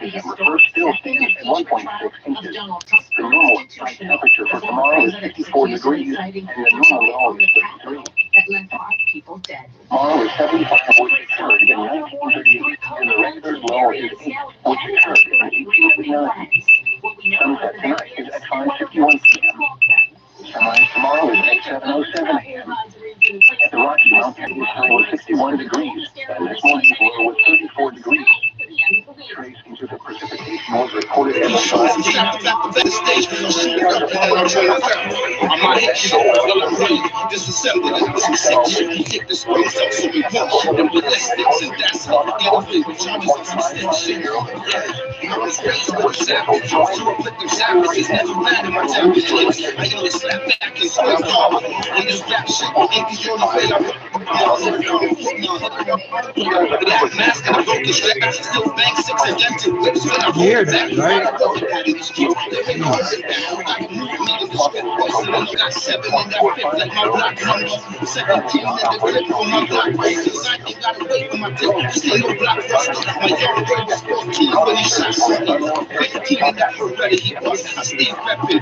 December 1st still stands at 1.6 inches. The normal site temperature for tomorrow is 54 degrees, and the normal low is 53. Tomorrow is 75, which occurred in 1938, and the record low is 8, which occurred in 1859. Sunset tonight is at 5:51 p.m. Sunrise tomorrow is at 7:07 a.m. At the Rocky Mountains, the high was 61 degrees, and this morning's low was 34 degrees. Trace inches of precipitation was recorded at the time. Weird, right?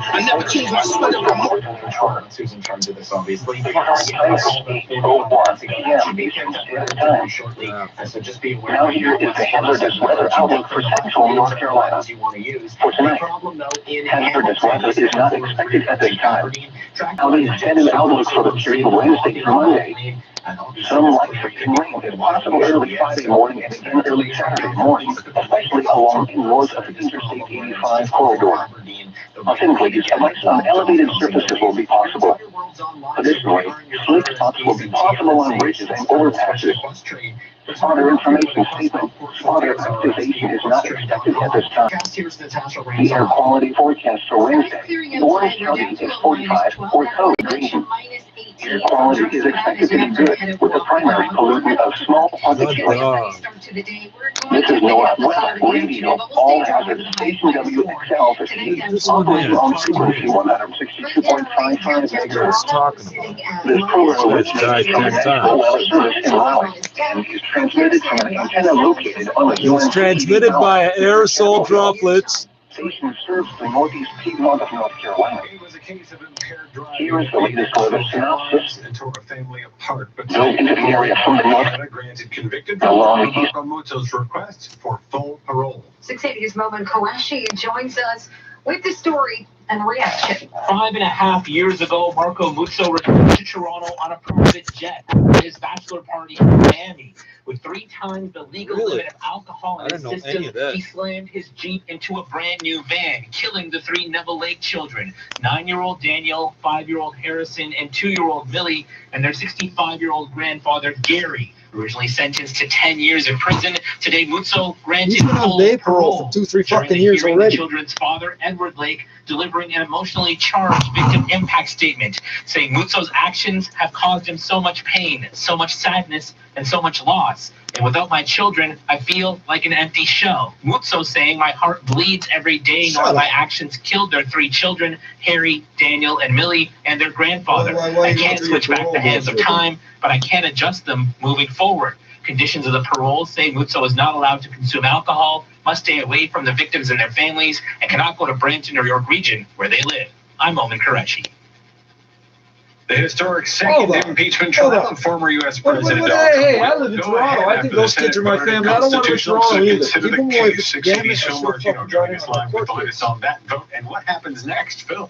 I never changed my sweater. In terms of this, obviously. So just be aware. Now here is the hazardous weather outlook for central North Carolina. For tonight, hazardous weather is not expected at this time. Now the extended outlook for the period Wednesday through Monday. Some light rain is possible early Friday morning and again early Saturday morning, especially along the north of the Interstate 85 corridor. Authentically, some elevated surfaces will be possible. Additionally, slick spots will be possible on bridges and overpasses. Spotter information statement, spotter activation is not expected at this time. The air quality forecast for Wednesday. The Orange County is 45 or code green. Air quality is expected to be good with the primary pollutant of small particulates. This is NOAA Weather Radio, all hazards, station WXL for speed, operating on frequency 162.55 megahertz. This program originates from NOAA service in Raleigh and is transmitted from an antenna located on the UN. It's transmitted by aerosol droplets. Station serves the northeast Piedmont of North Carolina. Here is the latest weather synopsis. No into the area from the north along east. Request for full parole. 6 News Moment Koashi joins us with the story and reaction. 5.5 years ago, Marco Muzzo returned to Toronto on a private jet for his bachelor party in Miami. With 3 times the legal limit of alcohol in his system, he slammed his Jeep into a brand new van, killing the 3 Neville Lake children, 9-year-old Daniel, 5-year-old Harrison, and 2-year-old Millie, and their 65-year-old grandfather, Gary. Originally sentenced to 10 years in prison, today Muzzo granted full parole for 2-3 fucking years already. The children's father, Edward Lake, delivering an emotionally charged victim impact statement, saying Muzzo's actions have caused him so much pain, so much sadness, and so much loss. And without my children, I feel like an empty shell. Muzzo saying, my heart bleeds every day knowing my actions killed their 3 children, Harry, Daniel, and Millie, and their grandfather. I can't switch back the hands of time, but I can adjust them moving forward. Conditions of the parole say Muzzo is not allowed to consume alcohol, must stay away from the victims and their families, and cannot go to Brampton, New York region where they live. I'm Omen Qureshi. The historic second impeachment trial of former U.S. President Donald Trump. Hey, I live in Toronto. I think those kids are my family. I don't want to live in Toronto either. Consider the case. 6 News Phil Martino joining us live with the latest on that vote and what happens next, Phil.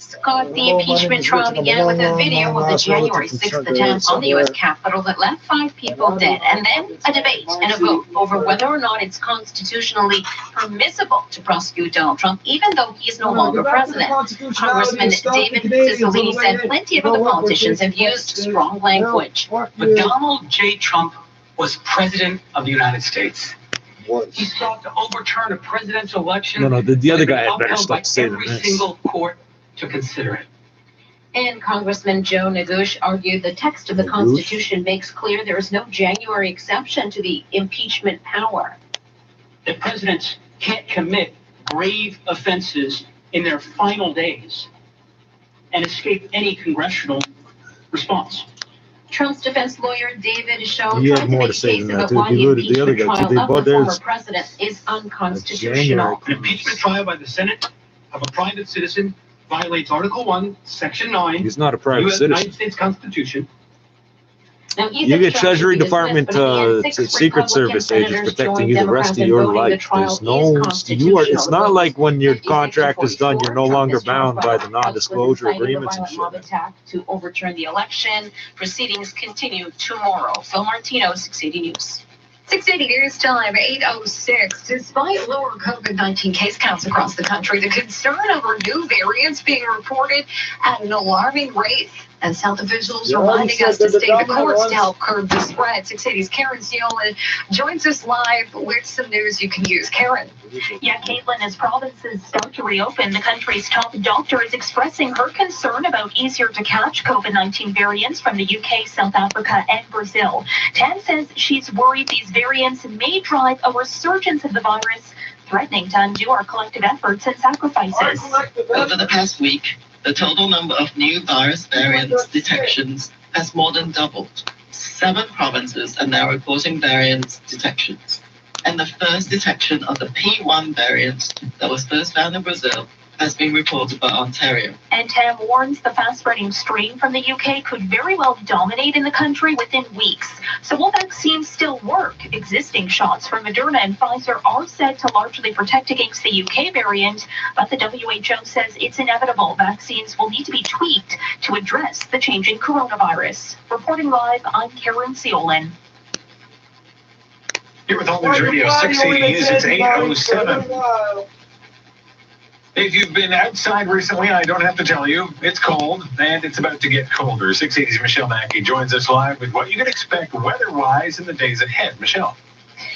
Scott, the impeachment trial began with a video of the January 6th attempt on the U.S. Capitol that left 5 people dead, and then a debate and a vote over whether or not it's constitutionally permissible to prosecute Donald Trump, even though he is no longer president. Congressman David Cicilline said plenty of other politicians have used strong language. But Donald J. Trump was president of the United States. He sought to overturn a presidential election. No, the other guy had better stop saying every this. single court to consider it. And Congressman Joe Negouche argued the text of the Constitution makes clear there is no January exception to the impeachment power. That presidents can't commit grave offenses in their final days and escape any congressional response. Trump's defense lawyer David Shaw He tried had to more make to a say case than about that, too. why If you the look at the other impeachment guys, trial of but the former there's president is January unconstitutional. An impeachment trial by the Senate of a private citizen violates Article 1, Section 9 he's not a of the private United citizen. States Constitution. Now, he's You in get charge Treasury of the business, Department, but in the end, 6 Secret Republican Service agents senators protecting joined you the rest Democrats of in your voting the life. trial There's is no, constitutional. it's not like when your 56 to contract is done, 44. you're no Trump longer is charged bound by the House with non-disclosure inciting a agreements and violent mob shit. attack to overturn the election. Proceedings continue tomorrow. Phil Martino, 680 News. 680 News Time, 8:06. Despite lower COVID-19 case counts across the country, the concern over new variants being reported at an alarming rate, as health officials reminding us to stay the course to help curb the spread. 680's Karen Seolan joins us live with some news you can use. Karen. Yeah, Caitlin, as provinces start to reopen, the country's top doctor is expressing her concern about easier to catch COVID-19 variants from the UK, South Africa, and Brazil. Tan says she's worried these variants may drive a resurgence of the virus, threatening to undo our collective efforts and sacrifices. Over the past week, the total number of new virus variants detections has more than doubled. 7 provinces are now reporting variant detections. And the first detection of the P1 variant that was first found in Brazil has been reported by Ontario. And Tam warns the fast-spreading strain from the UK could very well dominate in the country within weeks. So will vaccines still work? Existing shots from Moderna and Pfizer are said to largely protect against the UK variant, but the WHO says it's inevitable. Vaccines will need to be tweaked to address the changing coronavirus. Reporting live, I'm Karen Seolan. Here with All News Radio 680 News, it's 8:07. If you've been outside recently, I don't have to tell you, it's cold, and it's about to get colder. 680's Michelle Mackey joins us live with what you can expect weather-wise in the days ahead. Michelle.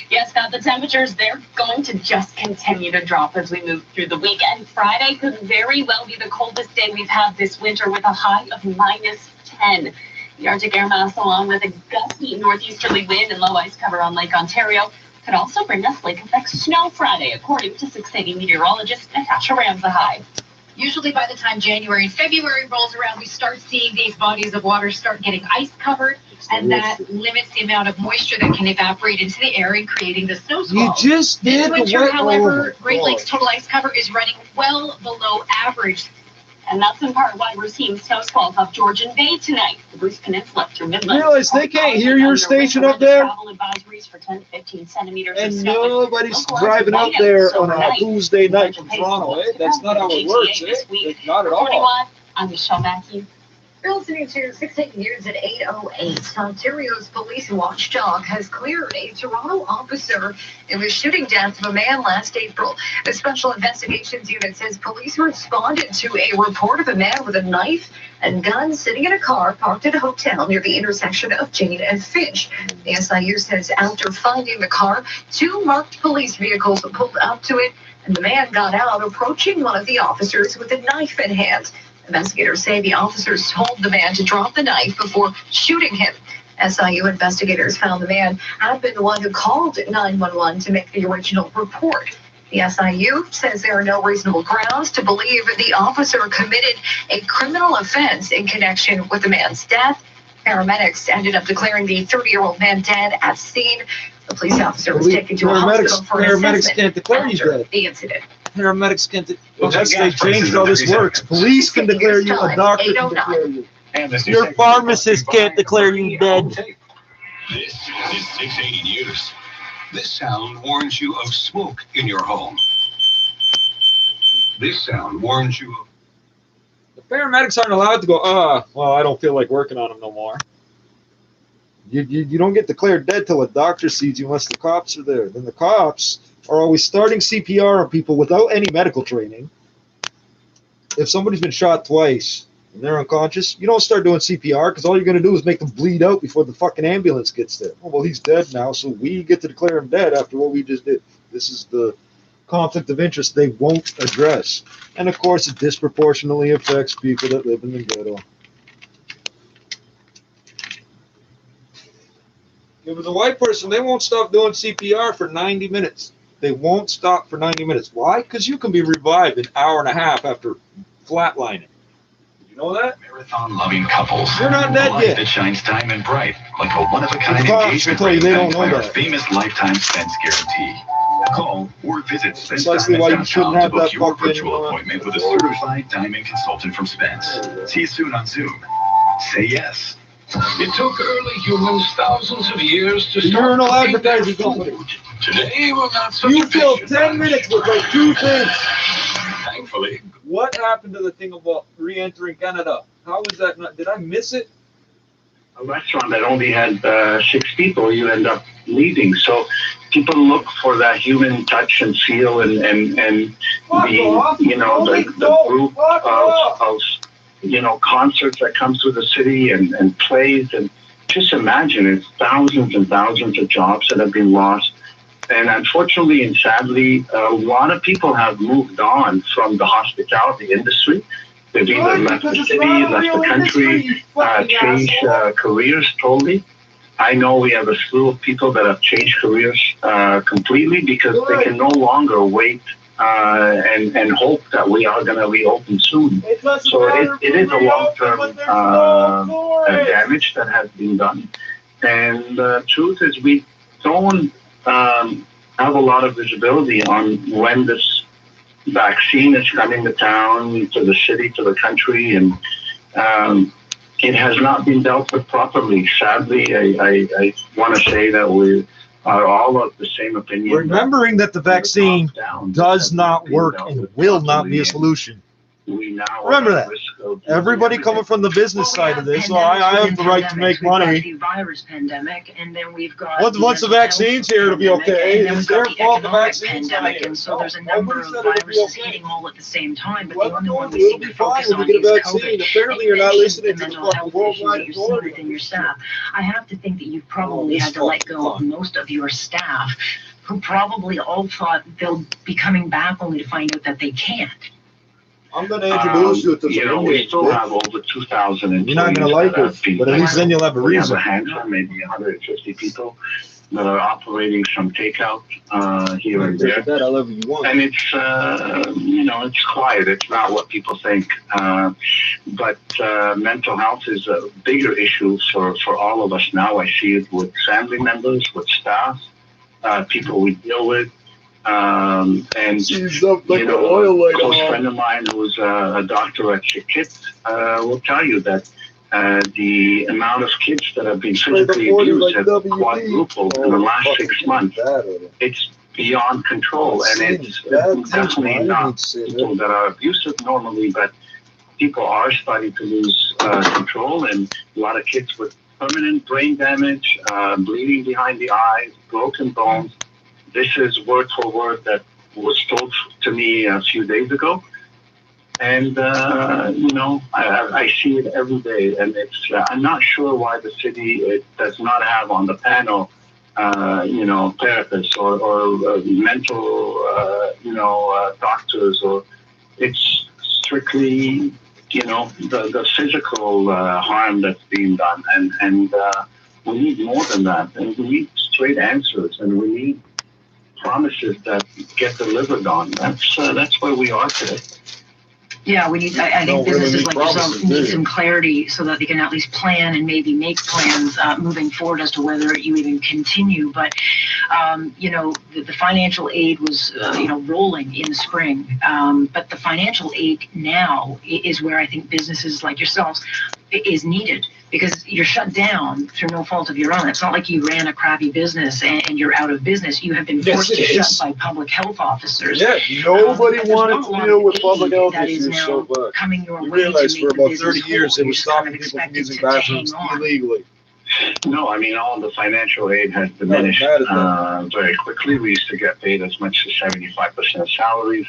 Yes, Scott, the temperatures, they're going to just continue to drop as we move through the week. And Friday could very well be the coldest day we've had this winter, with a high of -10. The Arctic air mass, along with a gusty northeasterly wind and low ice cover on Lake Ontario, could also bring us lake-effect snow Friday, according to 680 meteorologist Natasha Ramsahai. Usually by the time January and February rolls around, we start seeing these bodies of water start getting ice covered, and that limits the amount of moisture that can evaporate into the air and creating the snow squalls. You just This did winter, however, oh, Great Lakes total ice cover is running well below average. And that's in part why we're seeing snow squalls off Georgian Bay tonight, the Bruce Peninsula through Midland. Realize they can't hear your station up there? Travel advisories for 10 to 15 centimeters of And snow. nobody's Localized driving out whiteouts there on a overnight. Tuesday night from Toronto, eh? That's not how it works, eh? Like, not at Reporting all. live, I'm Michelle Mackey. You're listening to 680 News at 8:08. Ontario's police watchdog has cleared a Toronto officer in the shooting death of a man last April. The Special Investigations Unit says police responded to a report of a man with a knife and gun sitting in a car parked at a hotel near the intersection of Jane and Finch. The SIU says after finding the car, 2 marked police vehicles pulled up to it, and the man got out, approaching one of the officers with a knife in hand. Investigators say the officers told the man to drop the knife before shooting him. SIU investigators found the man had been the one who called 911 to make the original report. The SIU says there are no reasonable grounds to believe the officer committed a criminal offense in connection with the man's death. Paramedics ended up declaring the 30-year-old man dead at scene. The police officer was taken to a hospital for an assessment can't declare you after dead. the incident. Paramedics can't. Well, That's gas they prices changed how this 37 works. cents. Police can declare you. A doctor can 809. declare you. And this new Your segment pharmacist is brought to you can't declare you by dead. Tape. This is 680 News. This sound warns you of smoke in your home. This sound warns you of... The paramedics aren't allowed to go, well, I don't feel like working on him no more. You don't get declared dead till a doctor sees you unless the cops are there. Then the cops are always starting CPR on people without any medical training. If somebody's been shot twice and they're unconscious, you don't start doing CPR because all you're going to do is make them bleed out before the fucking ambulance gets there. Oh, well, he's dead now, so we get to declare him dead after what we just did. This is the conflict of interest they won't address. And, of course, it disproportionately affects people that live in the ghetto. If it was a white person, they won't stop doing CPR for 90 minutes. They won't stop for 90 minutes. Why? Because you can be revived an hour and a half after flatlining. You know that? Marathon-loving couples. You're not dead Light yet. that shines diamond bright, like a one-of-a-kind The cops engagement will tell you ring they don't backed know by our that. famous lifetime Spence guarantee. Call or visit Precisely why you shouldn't SpenceDiamonds.com to have book that your fucking, virtual appointment with a certified diamond consultant from Spence. See you soon on Zoom. Say yes. It took early humans thousands of years to start Urinal cooking advertising food. company. Today, we're not such You a killed patient 10 minutes with like 2 things. Thankfully, What happened to the thing about re-entering Canada? How was that not? Did I miss it? A restaurant that only had 6 people, you end up leaving. So people look for that human touch and feel and the group of concerts that come through the city and plays, and just imagine it's thousands and thousands of jobs that have been lost. And unfortunately and sadly, a lot of people have moved on from the hospitality industry. They've either left the city, left the country, changed careers totally. I know we have a slew of people that have changed careers completely because they can no longer wait and hope that we are going to reopen soon. So it is a long-term damage that has been done. And the truth is we don't have a lot of visibility on when this vaccine is coming to town, to the city, to the country, and it has not been dealt with properly. Sadly, I want to say that we are all of the same opinion. Remembering that the vaccine does not work and will not be a solution. We now Remember are at that. risk of Everybody coming from the business side of this, so I have the right to make money. The virus pandemic, and then we've got Once the vaccine's here, it'll be okay. And then It's we've got their the fault the economic vaccine's pandemic, not and so here. there's a number of Nobody said it'll be viruses okay. hitting all at the same time. But the Well, only one we it'll seem be to fine focus when on we is get a vaccine. COVID. Apparently, And you're not you listening mentioned to the the mental fucking health issues that worldwide you're seeing authority. within your staff. I have to think that you've probably this had to let fucking go of fun. most of your staff, who probably all thought they'll be coming back only to find out that they can't. I'm going to introduce you to we some still have over 2,000 employees. You're not going to like it, but at least then you'll have a We have reason. a handful, maybe 150 people that are operating some takeout here and there. That however you want. And it's, it's quiet. It's not what people think. But mental health is a bigger issue for all of us now. I see it with family members, with staff, people we deal with. And like the oil light a close on. friend of mine who's a doctor at SICKLY will tell you that the amount of kids that have been physically abused have quadrupled in the last 6 months. It's beyond control, and it's definitely not people that are abusive normally, but people are starting to lose control, and a lot of kids with permanent brain damage, bleeding behind the eyes, broken bones. This is word for word that was told to me a few days ago. And, I see it every day. And it's, I'm not sure why the city does not have on the panel, therapists or mental, doctors, or it's strictly, the physical harm that's being done. And we need more than that. And we need straight answers, and we need promises that get delivered on. That's where we are today. Yeah, we need, I think businesses like yourself need some clarity so that they can at least plan and maybe make plans moving forward as to whether you even continue. But, the financial aid was, rolling in the spring. But the financial aid now is where I think businesses like yourselves is needed, because you're shut down through no fault of your own. It's not like you ran a crappy business and you're out of business. You have been forced to shut by public health officers. Yeah, nobody wanted to deal with public health issues so bad. Coming your You way realize to for make the about 30 business years whole. it was You're kind stopping of people from expected using to hang bathrooms on. illegally. No, all the financial aid has diminished very quickly. We used to get paid as much as 75% of salaries.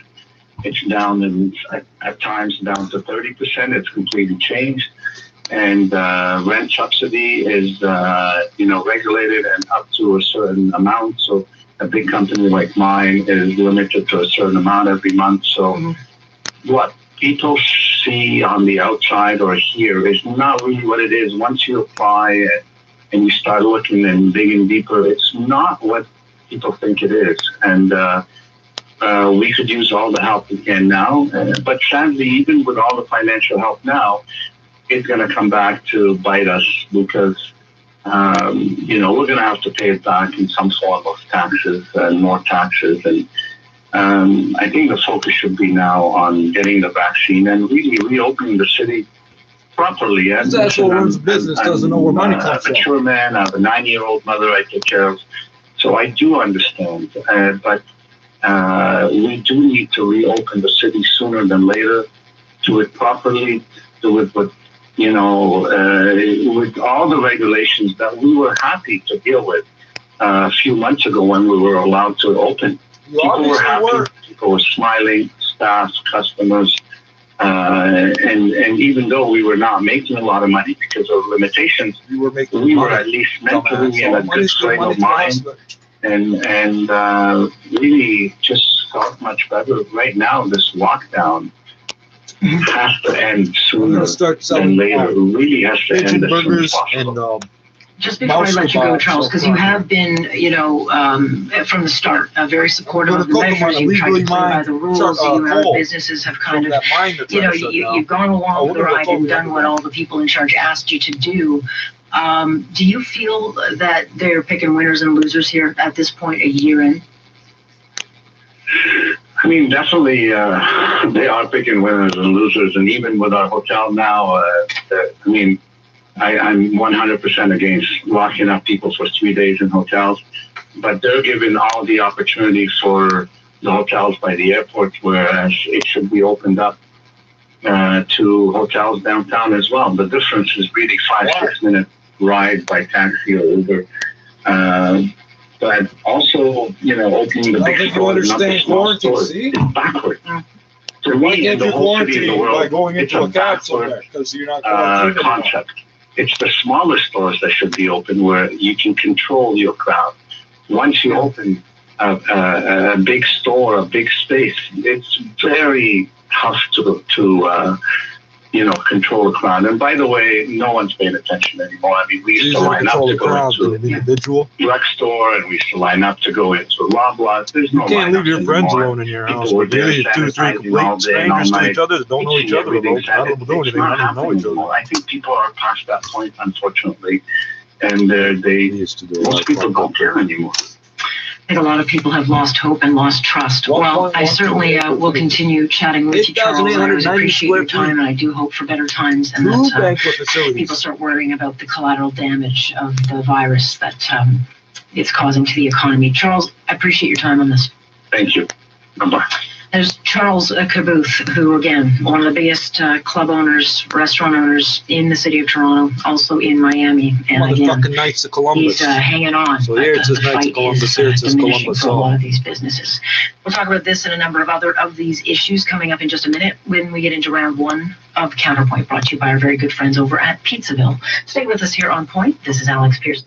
It's down, and at times down to 30%. It's completely changed. And rent subsidy is, regulated and up to a certain amount. So a big company like mine is limited to a certain amount every month. So what people see on the outside or here is not really what it is. Once you apply and you start looking and digging deeper, it's not what people think it is. And we could use all the help we can now. But sadly, even with all the financial help now, it's going to come back to bite us because, you know, we're going to have to pay it back in some form of taxes and more taxes. And I think the focus should be now on getting the vaccine and really reopening the city properly. And that's what runs the business, doesn't know where money comes from. I'm a mature man. I have a 9-year-old mother I take care of. So I do understand. But we do need to reopen the city sooner than later, do it properly, do it with, you know, with all the regulations that we were happy to deal with a few months ago when we were allowed to open. People were happy, people were smiling, staff, customers, and even though we were not making a lot of money because of limitations, we were at least mentally in a good frame of mind. And really just felt much better. Right now, this lockdown has to end sooner than later. It really has to end as soon as possible. Just before I let you go, Charles, because you have been, you know, from the start, very supportive of the measures. You've tried to play by the rules. Businesses have kind of, you know, you've gone along with the ride and done what all the people in charge asked you to do. Do you feel that they're picking winners and losers here at this point, a year in? I mean, definitely they are picking winners and losers. And even with our hotel now, I mean, I'm 100% against locking up people for 3 days in hotels. But they're giving all the opportunities for the hotels by the airport, whereas it should be opened up to hotels downtown as well. The difference is really 5-6 minute ride by taxi or Uber. But also, you know, opening the big stores, not the small stores, is backward. To me, in the whole city of the world, it's a backward concept. It's the smaller stores that should be open where you can control your crowd. Once you open a big store, a big space, it's very tough to you know, control the crowd. And by the way, no one's paying attention anymore. I mean, we used to line up to go into a drugstore, and we used to line up to go into Loblaws. There's no lineups anymore. You can't leave your friends alone in your house. People were there sanitizing all day and all night. Each other that don't know each other. It's not happening anymore. I think people are past that point, unfortunately, and most people don't care anymore. I think a lot of people have lost hope and lost trust. Well, I certainly will continue chatting with you, Charles. I always appreciate your time, and I do hope for better times and that people start worrying about the collateral damage of the virus that it's causing to the economy. Charles, I appreciate your time on this. Thank you. Bye-bye. There's Charles Caboth, who, again, one of the biggest club owners, restaurant owners in the city of Toronto, also in Miami. And again, Knights of Columbus. He's hanging on. So here it says Knights of Columbus, here it says Columbus. For a lot of these businesses. We'll talk about this and a number of other of these issues coming up in just a minute when we get into round one of Counterpoint, brought to you by our very good friends over at Pizzaville. Stay with us here on Point. This is Alex Pearson.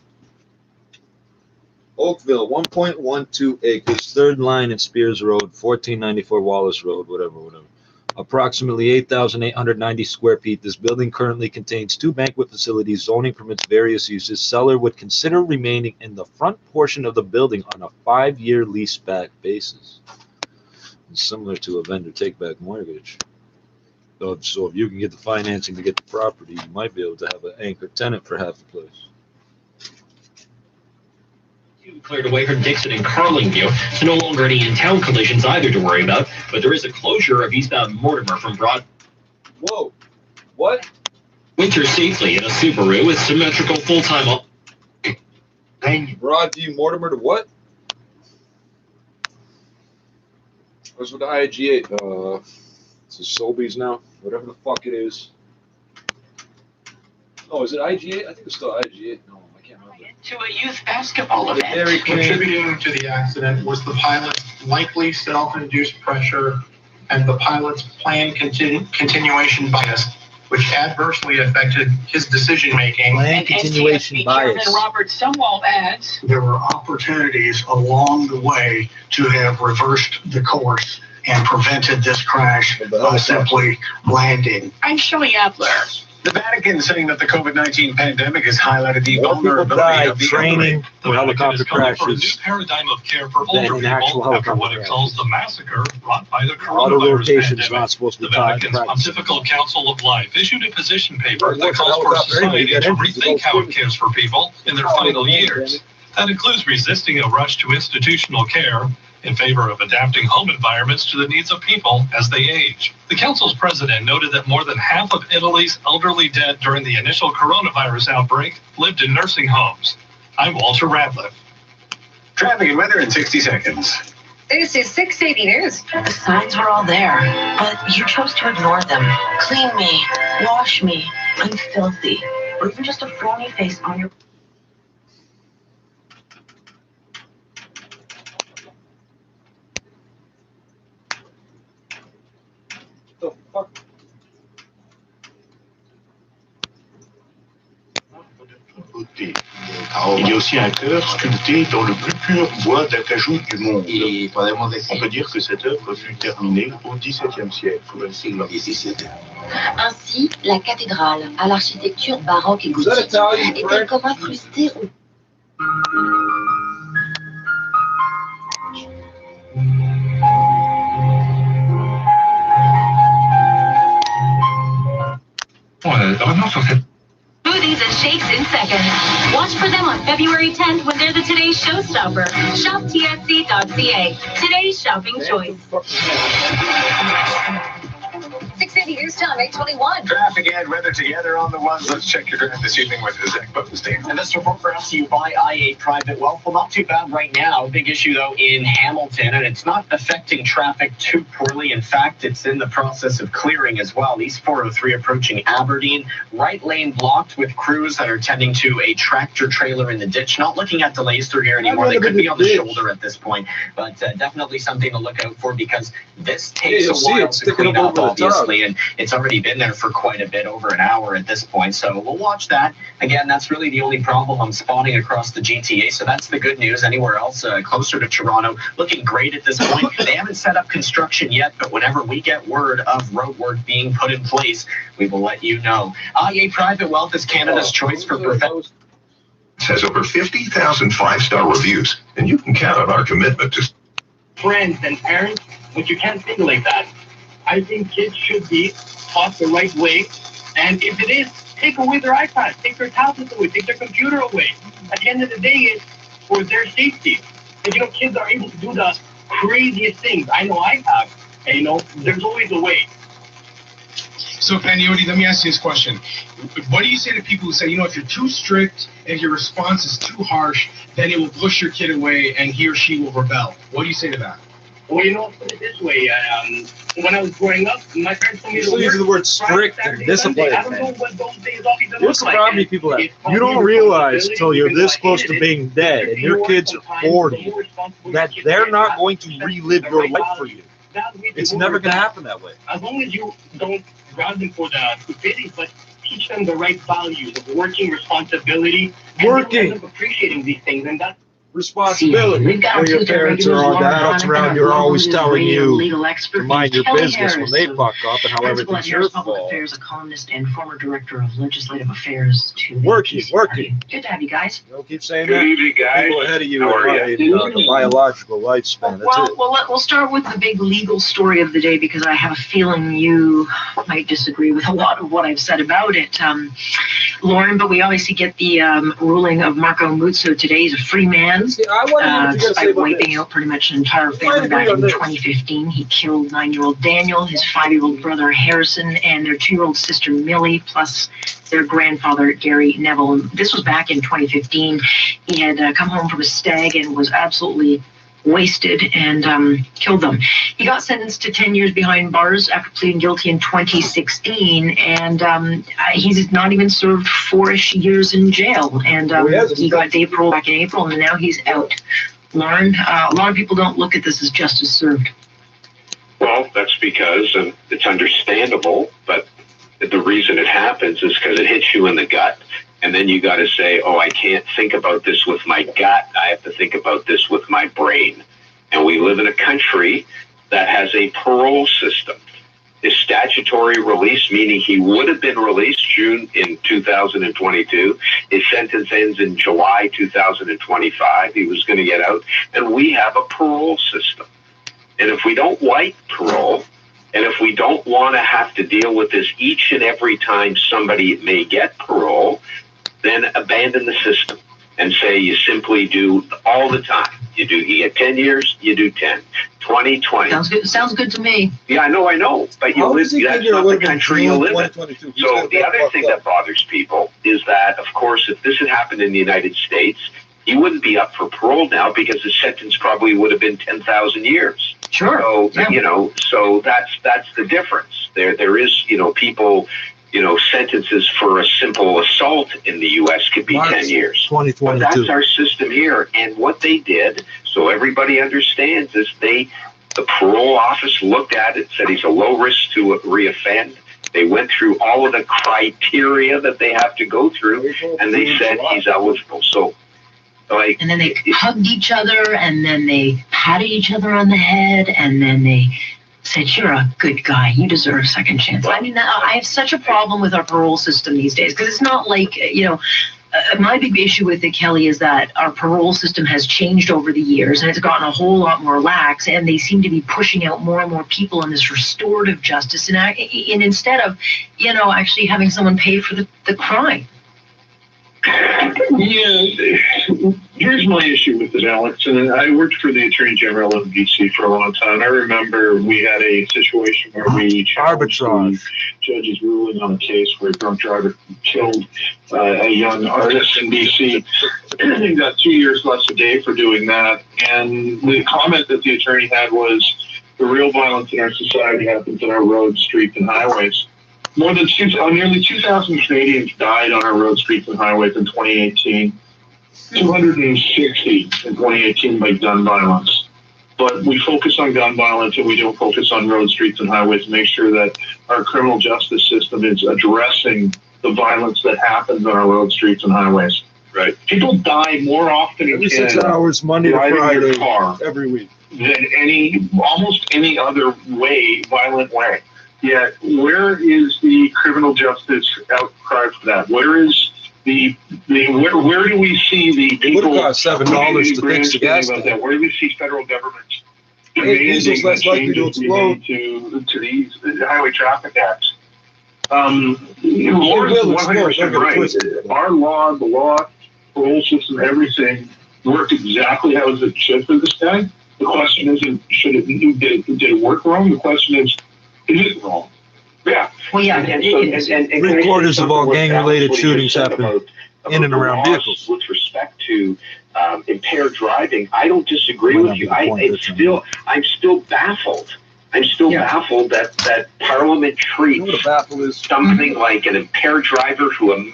Oakville, 1.12 acres, third line in Spears Road, 1494 Wallace Road, whatever. Approximately 8,890 square feet. This building currently contains 2 banquet facilities. Zoning permits various uses. Seller would consider remaining in the front portion of the building on a 5-year leaseback basis. It's similar to a vendor take-back mortgage. So if you can get the financing to get the property, you might be able to have an anchor tenant for half the place. Cleared away from Dixon and Carlingview, so no longer any in-town collisions either to worry about, but there is a closure of eastbound Mortimer from Broad. Whoa, what? Winter safely in a Subaru with symmetrical full-time. Broadview Mortimer to what? What's with the IG8? It's a Sobeys now, whatever the fuck it is. Oh, is it IG8? I think it's still IG8. No. To a youth basketball event. Contributing to the accident was the pilot's likely self-induced pressure and the pilot's planned continuation bias, which adversely affected his decision-making. Planned continuation bias. Chairman Robert Sumwalt adds, there were opportunities along the way to have reversed the course and prevented this crash by simply landing. I'm Shelley Adler. The Vatican saying that the COVID-19 pandemic has highlighted the More people vulnerability die of the training elderly. for helicopter For a new crashes paradigm of care for than older in actual people after what helicopter it calls crashes. the massacre brought by the Auto coronavirus rotation is pandemic. not supposed to The be tied. Vatican's Pontifical Council of Life issued a position paper that calls for Helicopter anyway, society you to get into rethink how it those cares for people in their final years. That includes resisting a rush to institutional care in favor of adapting home environments to the needs of people as they age. The council's president noted that more than half of Italy's elderly dead during the initial coronavirus outbreak lived in nursing homes. I'm Walter Radcliffe. Traffic and weather in 60 seconds. This is 680 News. The signs were all there, but you chose to ignore them. Clean me, wash me, I'm filthy, or even just a frowny face on your... The fuck? Il y a aussi un cœur sculpté dans le plus pur bois d'acajou du monde. On peut dire que cette œuvre fut terminée au XVIIe siècle. Ainsi, la cathédrale, à l'architecture baroque et gothique, est-elle comme incrustée au... Revenons sur cette... Smoothies and shakes in seconds. Watch for them on February 10th when they're the Today's Showstopper. Shop tsc.ca. Today's shopping choice. 680 News Time, 821. Traffic and weather together on the ones. Let's check your drive this evening with Zach Posting. And this report brought to you by IA Private Wealth. Well, not too bad right now. Big issue, though, in Hamilton, and it's not affecting traffic too poorly. In fact, it's in the process of clearing as well. East 403 approaching Aberdeen. Right lane blocked with crews that are tending to a tractor trailer in the ditch. Not looking at delays through here anymore. They could be on the shoulder at this point, but definitely something to look out for because this takes a while to clean up, obviously. And it's already been there for quite a bit, over an hour at this point. So we'll watch that. Again, that's really the only problem I'm spotting across the GTA. So that's the good news. Anywhere else closer to Toronto, looking great at this point. They haven't set up construction yet, but whenever we get word of road work being put in place, we will let you know. IA Private Wealth is Canada's choice for professionals. Has over 50,000 five-star reviews, and you can count on our commitment to friends and parents, but you can't think like that. I think kids should be taught the right way, and if it is, take away their iPad, take their tablets away, take their computer away. At the end of the day, it's for their safety. And, kids are able to do the craziest things. I know I have, and, there's always a way. So, Panioti, let me ask you this question. What do you say to people who say, if you're too strict, if your response is too harsh, then it will push your kid away and he or she will rebel? What do you say to that? Well, put it this way. When I was growing up, my parents told me to use the word strict and disciplined. I don't know what those days off even Here's look the like. problem with people that you don't realize until you're this close to being dead and your kids are 40 that they're not going to relive your life for you. It's never going to happen that way. As long as you don't ground them for the stupidity, but teach them the right values of working, responsibility, and appreciating these things. And that's responsibility. We've got When your parents are on, the adults around you are always telling you to mind your business when they fuck up and how everything's your fault. Affairs, a columnist and former director of legislative affairs to working. Good to have you guys. Don't keep saying Good that. evening, guys. People ahead of you How are in the biological lifespan. That's it. We'll start with the big legal story of the day because I have a feeling you might disagree with a lot of what I've said about it, Lauren. But we obviously get the ruling of Marco Muzzo today. He's a free man. Despite wiping out pretty much an entire family back in 2015. He killed 9-year-old Daniel, his 5-year-old brother Harrison, and their 2-year-old sister Millie, plus their grandfather Gary Neville. And this was back in 2015. He had come home from a stag and was absolutely wasted and killed them. He got sentenced to 10 years behind bars after pleading guilty in 2016, and he's not even served 4-ish years in jail. And he got day parole back in April, and now he's out. Lauren, a lot of people don't look at this as justice served. Well, that's because it's understandable, but the reason it happens is because it hits you in the gut. And then you got to say, oh, I can't think about this with my gut. I have to think about this with my brain. And we live in a country that has a parole system. His statutory release, meaning he would have been released June in 2022. His sentence ends in July 2025. He was going to get out. And we have a parole system. And if we don't like parole, and if we don't want to have to deal with this each and every time somebody may get parole, then abandon the system and say you simply do all the time. You get 10 years, you do 10. 20. Sounds good to me. Yeah, I know. But you live, that's not the country you live in. So the other thing that bothers people is that, of course, if this had happened in the United States, he wouldn't be up for parole now because his sentence probably would have been 10,000 years. Sure. So, so that's the difference. There is, people, sentences for a simple assault in the U.S. could be 10 years. But that's our system here. And what they did, so everybody understands, is the parole office looked at it, said he's a low risk to reoffend. They went through all of the criteria that they have to go through, and they said he's eligible. So, and then they hugged each other, and then they patted each other on the head, and then they said, "You're a good guy. You deserve a second chance." I mean, I have such a problem with our parole system these days because it's not like, my big issue with it, Kelly, is that our parole system has changed over the years and it's gotten a whole lot more lax, and they seem to be pushing out more and more people in this restorative justice, and instead of, actually having someone pay for the crime. Yeah, here's my issue with it, Alex. And I worked for the Attorney General of BC for a long time. I remember we had a situation where we arbitrage judge's ruling on a case where a drunk driver killed a young artist in BC. He got 2 years less a day for doing that. And the comment that the attorney had was, the real violence in our society happens in our roads, streets, and highways. Nearly 2,000 Canadians died on our road, streets, and highways in 2018. 260 in 2018 by gun violence. But we focus on gun violence and we don't focus on road, streets, and highways to make sure that our criminal justice system is addressing the violence that happens on our road, streets, and highways. Right. People die more often in every Canada 6 hours, Monday to Friday, car every week, than almost any other violent way. Yet, where is the criminal justice outcry for that? Where is where do we see the people? It would have cost $7 to fix the gas tank. Where do we see federal government diesel's less likely to explode to these highway traffic acts? Lord is 100% right. Our law, the law, parole system, everything worked exactly how it should for this guy. The question isn't did it work wrong? The question is it wrong? Yeah. Well, yeah. And 3/4 of all gang-related shootings happen in and around vehicles. With respect to impaired driving, I don't disagree with you. I'm still baffled. I'm still baffled that Parliament treats something like an impaired driver who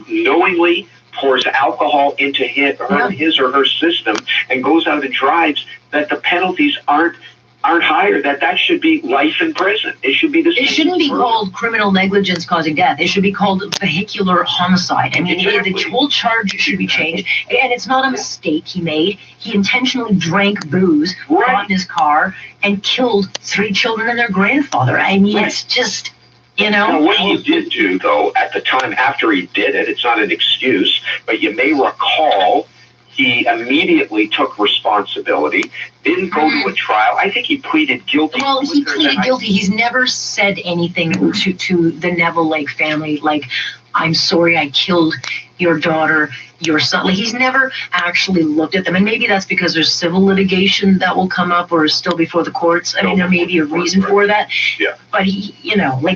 knowingly pours alcohol into his or her system and goes out and drives, that the penalties aren't higher, that should be life in prison. It should be It shouldn't be called criminal negligence causing death. It should be called vehicular homicide. I mean, the whole charge should be changed. And it's not a mistake he made. He intentionally drank booze, got in his car, and killed 3 children and their grandfather. I mean, it's just, Now, what he did do, though, at the time after he did it, it's not an excuse, but you may recall he immediately took responsibility, didn't go to a trial. I think he pleaded guilty. Well, he pleaded guilty. He's never said anything to the Neville Lake family, like, "I'm sorry I killed your daughter, your son." Like, he's never actually looked at them. And maybe that's because there's civil litigation that will come up or is still before the courts. I mean, there may be a reason for that. Yeah. But he,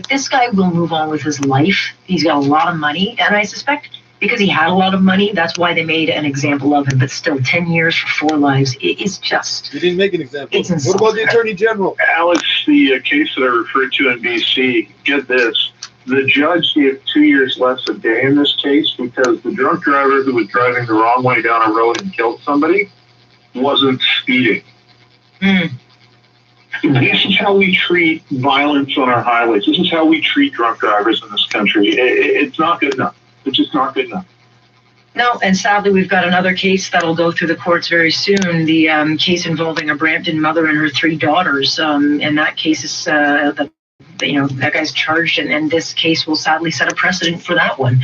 this guy will move on with his life. He's got a lot of money. And I suspect because he had a lot of money, that's why they made an example of him. But still, 10 years for 4 lives is just... You didn't make an example. It's what about the Attorney General? Alex, the case that I referred to in BC, get this. The judge gave 2 years less a day in this case because the drunk driver who was driving the wrong way down a road and killed somebody wasn't speeding. This is how we treat violence on our highways. This is how we treat drunk drivers in this country. It's not good enough. It's just not good enough. No, and sadly, we've got another case that'll go through the courts very soon. The case involving a Brampton mother and her 3 daughters. And that case is the that guy's charged, and this case will sadly set a precedent for that one.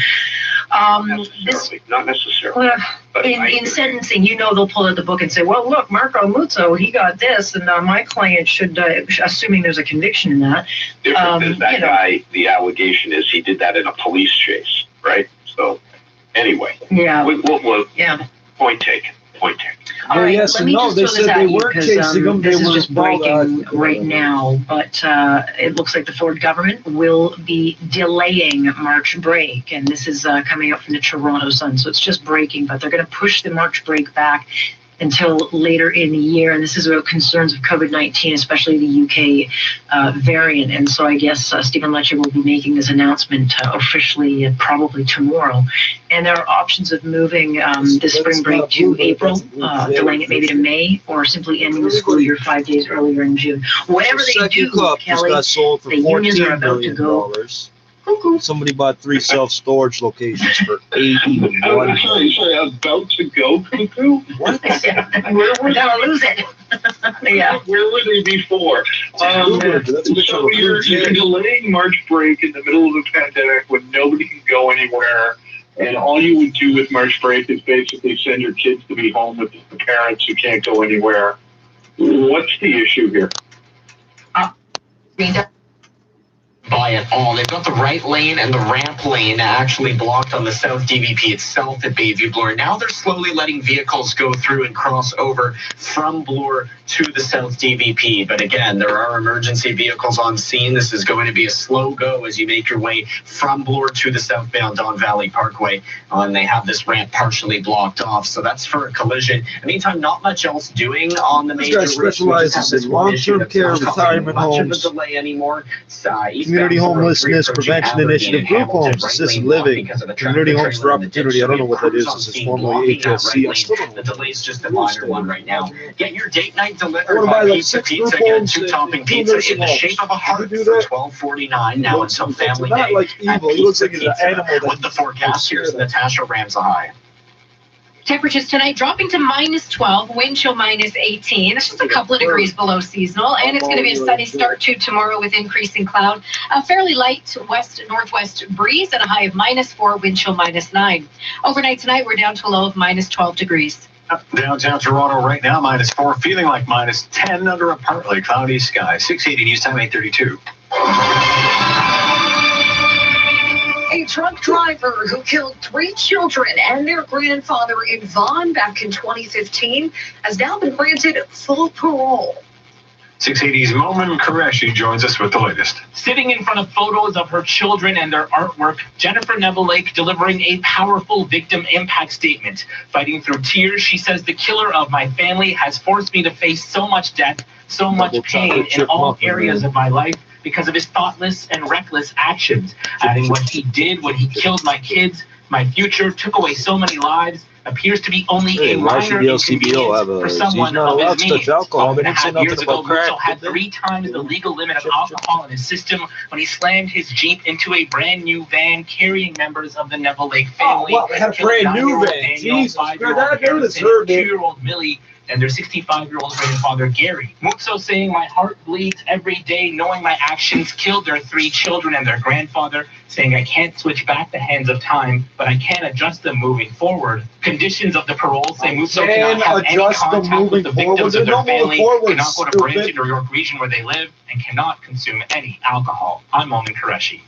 Not necessarily. But in sentencing, they'll pull out the book and say, well, look, Marco Muzzo, he got this, and my client should, assuming there's a conviction in that. Different is that guy, the allegation is he did that in a police chase, right? So, anyway. Yeah. Yeah. Point taken. All right, yes let and me no. just They throw this said at they you weren't because chasing them. They this is were just breaking right now, but it looks like the Ford government will be delaying March break, and this is coming up from the Toronto Sun, so it's just breaking, but they're going to push the March break back until later in the year, and this is about concerns of COVID-19, especially the UK variant. And so I guess Stephen Lecce will be making this announcement officially probably tomorrow. And there are options of moving the spring break to April, delaying it maybe to May, or simply ending the school year 5 days earlier in June. Whatever they do, Kelly, the unions are about to go. Somebody bought 3 self-storage locations for $81. Sorry, about to go cuckoo? What? We're gonna lose it. Yeah. Where were they before? So you're delaying March break in the middle of a pandemic when nobody can go anywhere, and all you would do with March break is basically send your kids to be home with the parents who can't go anywhere. What's the issue here? By it all. They've got the right lane and the ramp lane actually blocked on the South DVP itself at Bayview Bloor. Now they're slowly letting vehicles go through and cross over from Bloor to the South DVP. But again, there are emergency vehicles on scene. This is going to be a slow go as you make your way from Bloor to the southbound Don Valley Parkway. And they have this ramp partially blocked off. So that's for a collision. In the meantime, not much else doing on the major routes. This guy specializes in long-term care, retirement homes, of a delay anymore. Community homelessness prevention initiative, group homes, assisted living, community homes for opportunity. I don't know what that is. This is formerly HSC. I still don't know. The delay's just a minor one right now. Get your date night delivered I want to by buy like Pizza 6 Pizza. group Get a homes, 2-topping pizza in the shape of a heart for $12.49 now until Family not Day. like evil. He looks like he's an animal. With the forecast, here's Natasha Ramsahai. Temperatures tonight dropping to -12, wind chill -18. It's just a couple of degrees below seasonal, and it's going to be a sunny start to tomorrow with increasing cloud. A fairly light west-northwest breeze and a high of -4, wind chill -9. Overnight tonight, we're down to a low of -12 degrees. Downtown Toronto right now, -4, feeling like -10 under a partly cloudy sky. 680 News Time 8:32. A truck driver who killed 3 children and their grandfather in Vaughan back in 2015 has now been granted full parole. 680's Momin Qureshi joins us with the latest. Sitting in front of photos of her children and their artwork, Jennifer Neville Lake delivering a powerful victim impact statement. Fighting through tears, she says, the killer of my family has forced me to face so much death, so much pain in all areas of my life because of his thoughtless and reckless actions. Adding what he did when he killed my kids, my future, took away so many lives, appears to be only a minor inconvenience for someone of his means. 2.5 years ago, Musso had 3 times the legal limit of alcohol in his system when he slammed his Jeep into a brand new van carrying members of the Neville Lake family. Oh, wow, they had a brand new van. Jesus, that is her, 2-year-old Millie, and their 65-year-old grandfather, Gary. Mutso saying, my heart bleeds every day knowing my actions killed their 3 children and their grandfather, saying I can't switch back the hands of time, but I can adjust them moving forward. Conditions of the parole say Mutso cannot have any contact with the victims of their family, cannot go to Brampton or York Region where they live, and cannot consume any alcohol. I'm Momin Qureshi.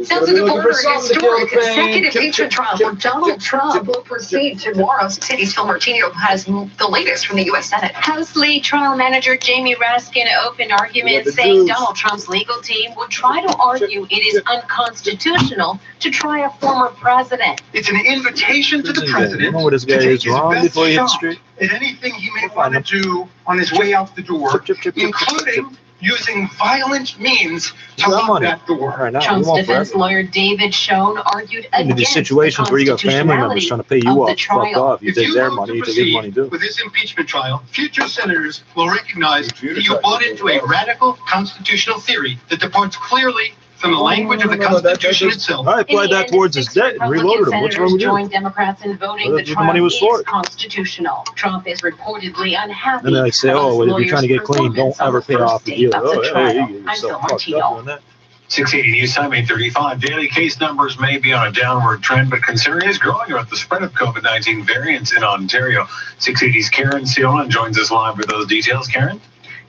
South of the border, historic consecutive impeachment trial for Donald Trump will proceed tomorrow. City's Phil Martino has the latest from the U.S. Senate. House lead trial manager Jamie Raskin opened arguments saying Donald Trump's legal team would try to argue it is unconstitutional to try a former president. It's an invitation to the president what this guy to is take wrong his before he best hits the shot street. at anything he may want to do on his way out the door, including using violent means to lock that door. Trump's defense lawyer David Schoen argued against these situations where you got family members trying to pay you off, fuck off. You take their money, you take his money too. With this impeachment trial, future senators will recognize that you bought into a radical constitutional theory that departs clearly from the language of the Constitution itself. I applied that towards his debt and reloaded him. What's wrong with you? Joined Democrats in voting Well, the the trial money was is for it. constitutional. Trump is reportedly unhappy. And then I say, oh, well, if you're trying to get clean, don't performance on ever the pay first off the day deal. of the Oh, trial. hey, you I'm get yourself Phil fucked up Martino. doing that. 680 News Time 8:35. Daily case numbers may be on a downward trend, but concern is growing about the spread of COVID-19 variants in Ontario. 680's Karen Seolan joins us live with those details. Karen?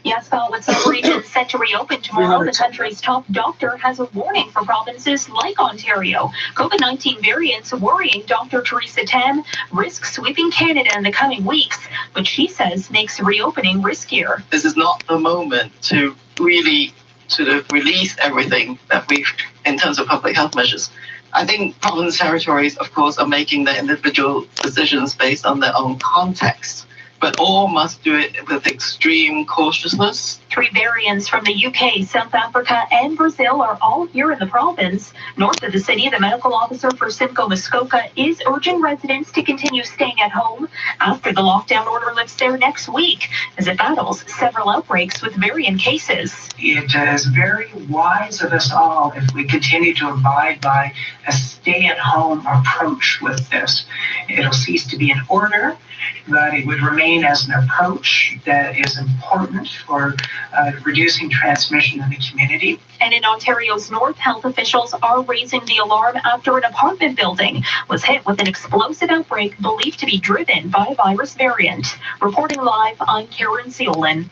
Yes, Paul, with some regions set to reopen tomorrow, the country's top doctor has a warning for provinces like Ontario. COVID-19 variants worrying Dr. Theresa Tam risk sweeping Canada in the coming weeks, which she says makes reopening riskier. This is not the moment to really sort of release everything that we've, in terms of public health measures. I think province territories, of course, are making their individual decisions based on their own context, but all must do it with extreme cautiousness. 3 variants from the UK, South Africa, and Brazil are all here in the province. North of the city, the medical officer for Simcoe Muskoka is urging residents to continue staying at home after the lockdown order lifts there next week, as it battles several outbreaks with variant cases. It is very wise of us all if we continue to abide by a stay-at-home approach with this. It'll cease to be an order, but it would remain as an approach that is important for reducing transmission in the community. And in Ontario's north, health officials are raising the alarm after an apartment building was hit with an explosive outbreak believed to be driven by a virus variant. Reporting live, I'm Karen Seolan.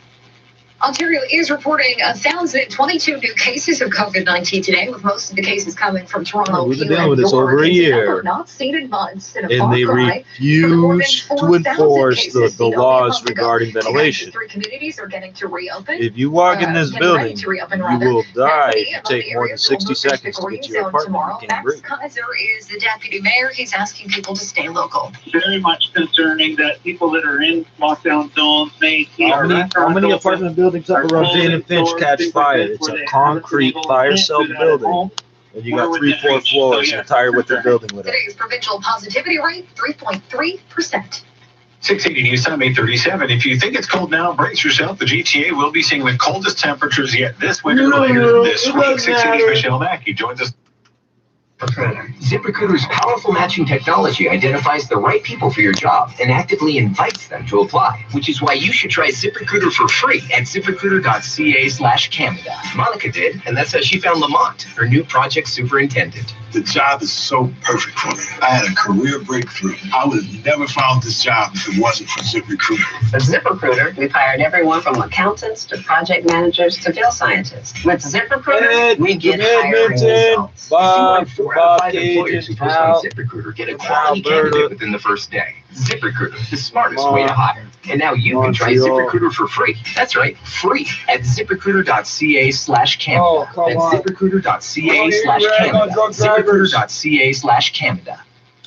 Ontario is reporting 1,022 new cases of COVID-19 today, with most of the cases coming from Toronto. We've been dealing with this over a year, not seen in months, and they refuse to enforce the laws regarding ventilation. 3 communities are getting to reopen. If you walk in this building, you will die if you take more than 60 seconds to get to your apartment. You can't breathe. Kaiser is the deputy mayor. He's asking people to stay local. Very much concerning that people that are in lockdown zones may see How many apartment buildings up around Jane and Finch catch fire? It's a concrete fire cell building, and you got 3-4 floors. You're tired with your building with it. Today's provincial positivity rate, 3.3%. 680 News Time 8:37. If you think it's cold now, brace yourself. The GTA will be seeing the coldest temperatures yet this winter later this week. 680's Michelle Mackey joins us. ZipRecruiter's powerful matching technology identifies the right people for your job and actively invites them to apply, which is why you should try ZipRecruiter for free at ZipRecruiter.ca/Canada. Monica did, and that's how she found Lamont, her new project superintendent. The job is so perfect for me. I had a career breakthrough. I would have never found this job if it wasn't for ZipRecruiter. With ZipRecruiter, we've hired everyone from accountants to project managers to field scientists. With ZipRecruiter, we get hiring results. 4 out of 5 employers who post on ZipRecruiter get a quality candidate within the first day. ZipRecruiter, the smartest way to hire. And now you can try ZipRecruiter for free. That's right, free at ZipRecruiter.ca/Canada. That's ZipRecruiter.ca/Canada. ZipRecruiter.ca/Canada.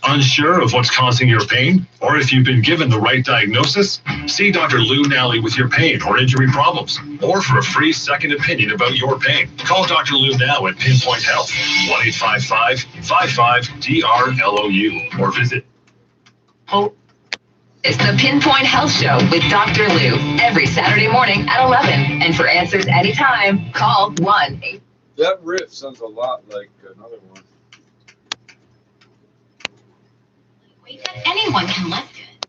Unsure of what's causing your pain? Or if you've been given the right diagnosis? See Dr. Lou Nally with your pain or injury problems, or for a free second opinion about your pain. Call Dr. Lou now at Pinpoint Health, 1-855-55-DRLOU, or visit. It's the Pinpoint Health Show with Dr. Lou every Saturday morning at 11. And for answers anytime, call 1. That riff sounds a lot like another one. Anyone can lift it.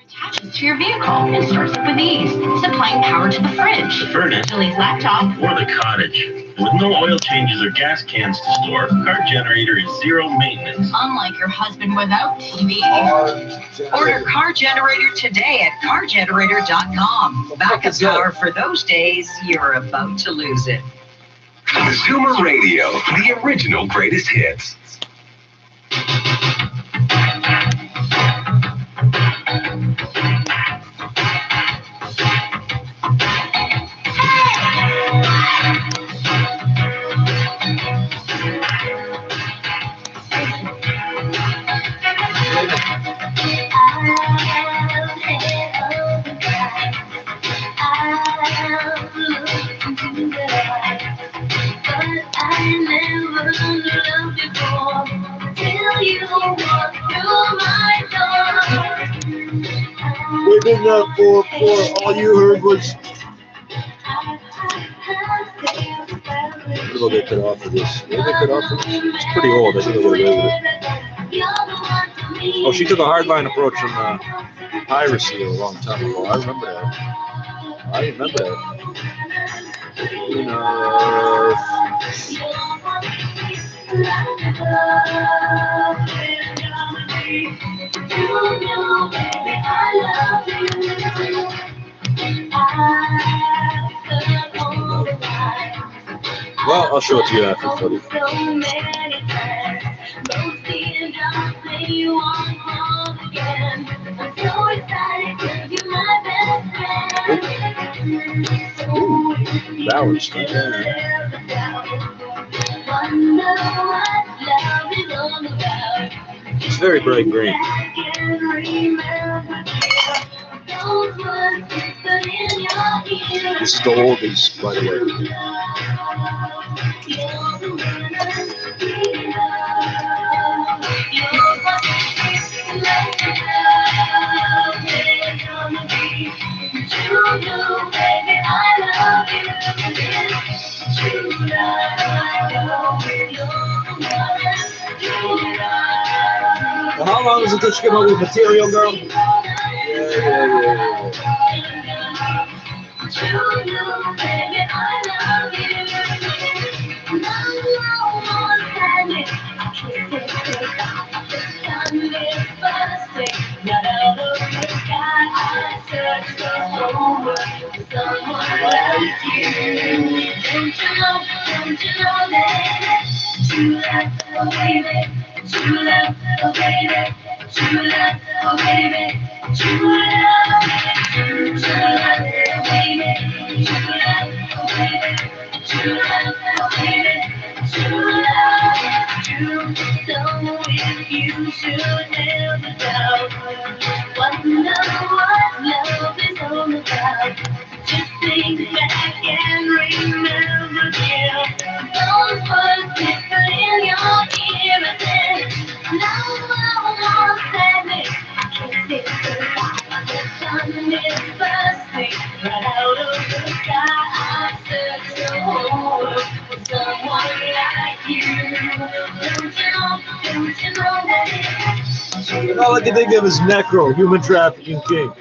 Attaches to your vehicle and starts up with ease, supplying power to the fridge, The furnace, Julie's laptop, or the cottage. With no oil changes or gas cans to store, Car Generator is zero maintenance. unlike your husband without TV. Order Car Generator today at cargenerator.com. Backup power for those days you're about to lose it. Consumer Radio, the original greatest hits. Waking up for all you heard was they'll get cut off for this. Will they cut off for this? It's pretty old. I think they'll get away with it. Oh, she took a hardline approach from piracy a long time ago. I remember that. You know. Well, I'll show it to you after, buddy. Ooh, balanced right there. It's very bright green. This is the oldies, by the way. Well, how long does it take to get all the material, girl? Yeah. All I can think of is Necro, human trafficking king.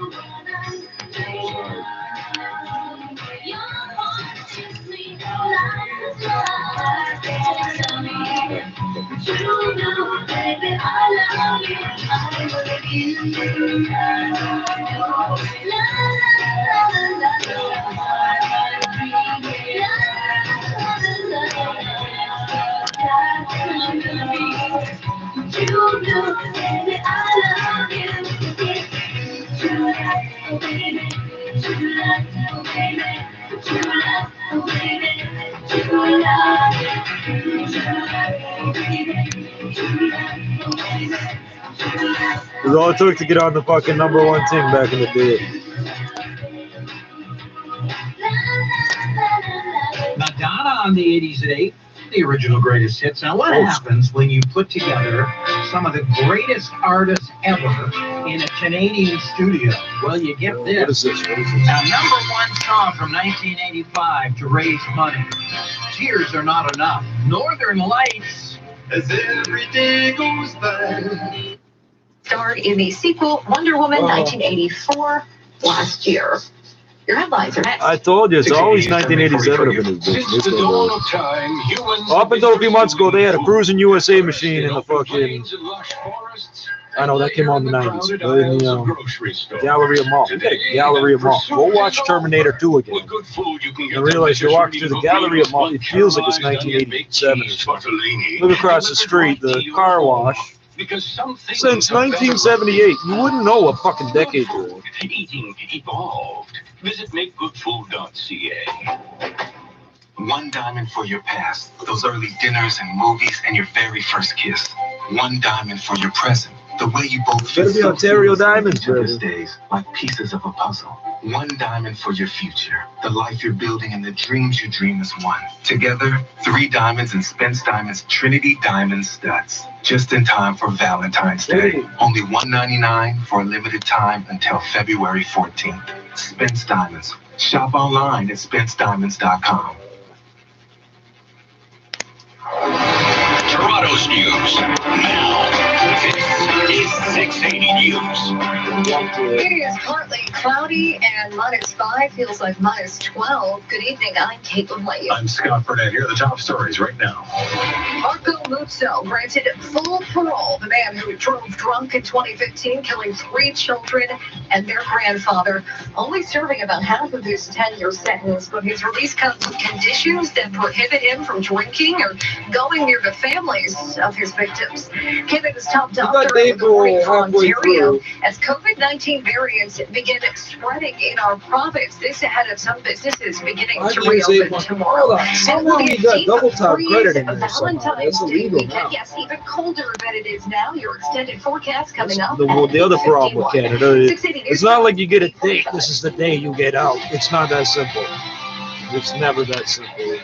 It was all it took to get on the fucking #1 team back in the day. Madonna on the 80s at 8, the original greatest hits. Now, what happens when you put together some of the greatest artists ever in a Canadian studio? Well, you get this. What is this? Now, #1 song from 1985 to raise money. Tears Are Not Enough. Northern Lights. As every day goes by. Starred in the sequel Wonder Woman 1984 last year. Your headlines are next. I told you, it's always 1987 up in this bitch. Up until a few months ago, they had a Cruising USA machine in the fucking... I know, that came out in the 90s. But in the Galleria Mall. We got a Galleria Mall. Go watch Terminator 2 again. And realize you're walking through the Galleria Mall, it feels like it's 1987 or something. Look across the street, the car wash. Since 1978, you wouldn't know what fucking decade you're in. Eating evolved. Visit makegoodfood.ca. One diamond for your past, those early dinners and movies and your very first kiss. One diamond for your present, the way you both Better be Ontario Diamonds, these days, like pieces of a puzzle. One diamond for your future, the life you're building and the dreams you dream as one. Together, 3 diamonds and Spence Diamonds Trinity Diamond Studs. Just in time for Valentine's Day. Only $1.99 for a limited time until February 14th. Spence Diamonds. Shop online at SpenceDiamonds.com. Coast news. Now, this is 680 News. It is partly cloudy and -5 feels like -12. Good evening, I'm Caitlin Lee. I'm Scott Burnett. Here are the top stories right now. Marco Muzzo granted full parole. The man who drove drunk in 2015, killing 3 children and their grandfather, only serving about half of his 10-year sentence, but his release comes with conditions that prohibit him from drinking or going near the families of his victims. Canada's top doctor with a warning for Ontario as COVID-19 variants begin spreading in our province. This ahead of some businesses beginning to reopen tomorrow. Someone we got double top credit in there somehow. That's illegal now. Yes, even colder than it is now. Your extended forecast coming up. The other problem with Canada, it's not like you get a date. This is the day you get out. It's not that simple. It's never that simple.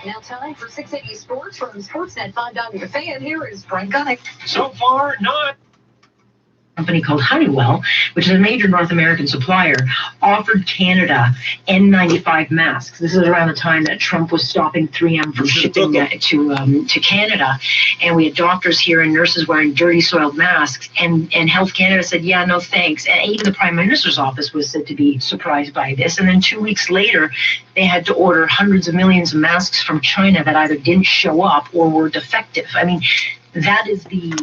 Now time for 680 Sports from Sportsnet 5 on your fan. Here is Brent Gunnick. So far, not. Company called Honeywell, which is a major North American supplier, offered Canada N95 masks. This is around the time that Trump was stopping 3M from shipping to Canada, and we had doctors here and nurses wearing dirty, soiled masks. And Health Canada said, "Yeah, no thanks." And even the Prime Minister's office was said to be surprised by this. And then 2 weeks later, they had to order hundreds of millions of masks from China that either didn't show up or were defective. I mean, that is the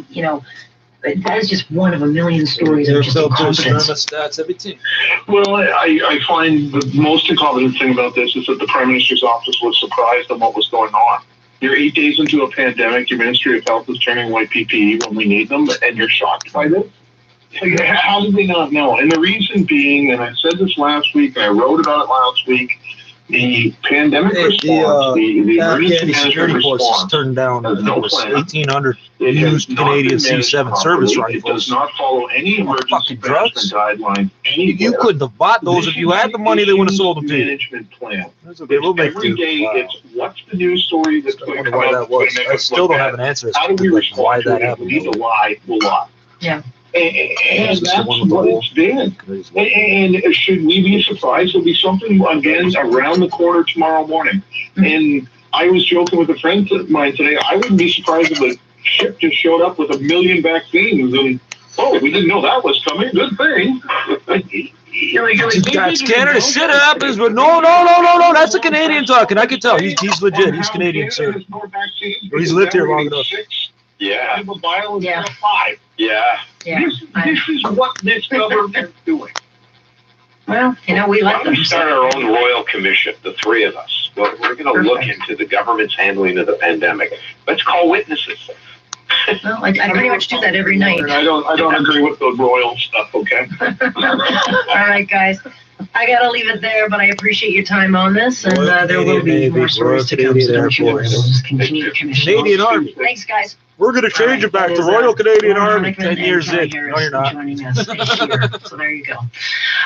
that is just one of a million stories of just incompetence. Stats, everything. Well, I find the most incompetent thing about this is that the Prime Minister's office was surprised on what was going on. You're 8 days into a pandemic, your Ministry of Health is turning away PPE when we need them, and you're shocked by this? Like, how did they not know? And the reason being, and I said this last week, and I wrote about it last week, the pandemic response, the emergency security forces turned down 1,800 used Canadian C7 service rifles. It does not follow any emergency management guidelines. You couldn't have bought those if you had the money. They would have sold them to you. Management plan. That's okay. We'll make every day. It's what's the news story that's going to come out? That was. I still don't have an answer. How do we respond to it? If we need to lie, we'll lie. Yeah. And that's what it's been. And should we be surprised? There'll be something again around the corner tomorrow morning. And I was joking with a friend of mine today. I wouldn't be surprised if the ship just showed up with 1 million vaccines and we didn't know that was coming. Good thing. That's Canada. Shit happens, but no. That's a Canadian talking. I can tell. He's legit. He's Canadian, sir. He's lived here long enough. Yeah. Yeah. 5. Yeah. This is what this government's doing. Well, we let them start our own royal commission, the 3 of us. We're going to look into the government's handling of the pandemic. Let's call witnesses. Well, I pretty much do that every night. I don't agree with the royal stuff. Okay. All right, guys. I gotta leave it there, but I appreciate your time on this, and there will be more stories to come. So don't you worry, we'll just continue to commission. Canadian Army. Thanks, guys. We're going to change it back to Royal Canadian Army 10 years in. No, you're not. So there you go.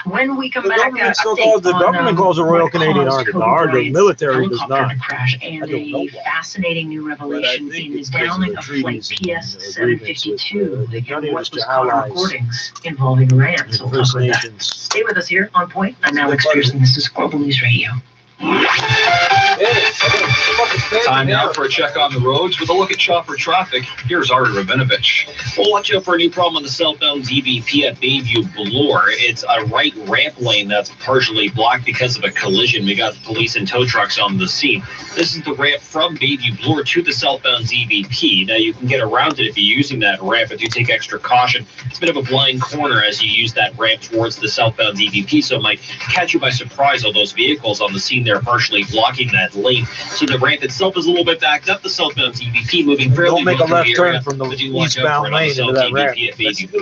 When we come back, the government calls it Royal Canadian Army. The military does not. Crash and a fascinating new revelation in the downing of flight PS-752 and what was caught recordings involving Iran. So we'll talk about that. Stay with us here on Point. I'm Alex Pearson. This is Global News Radio. Time now for a check on the roads with a look at chopper traffic. Here's Ari Rabinovich. Well, watch out for a new problem on the southbound DVP at Bayview Bloor. It's a right ramp lane that's partially blocked because of a collision. We got the police and tow trucks on the scene. This is the ramp from Bayview Bloor to the southbound DVP. Now, you can get around it if you're using that ramp, but do take extra caution. It's a bit of a blind corner as you use that ramp towards the southbound DVP, so it might catch you by surprise. All those vehicles on the scene there partially blocking that lane. So the ramp itself is a little bit backed up. The southbound DVP moving fairly well. Don't make a left turn area, from the eastbound lane into that ramp.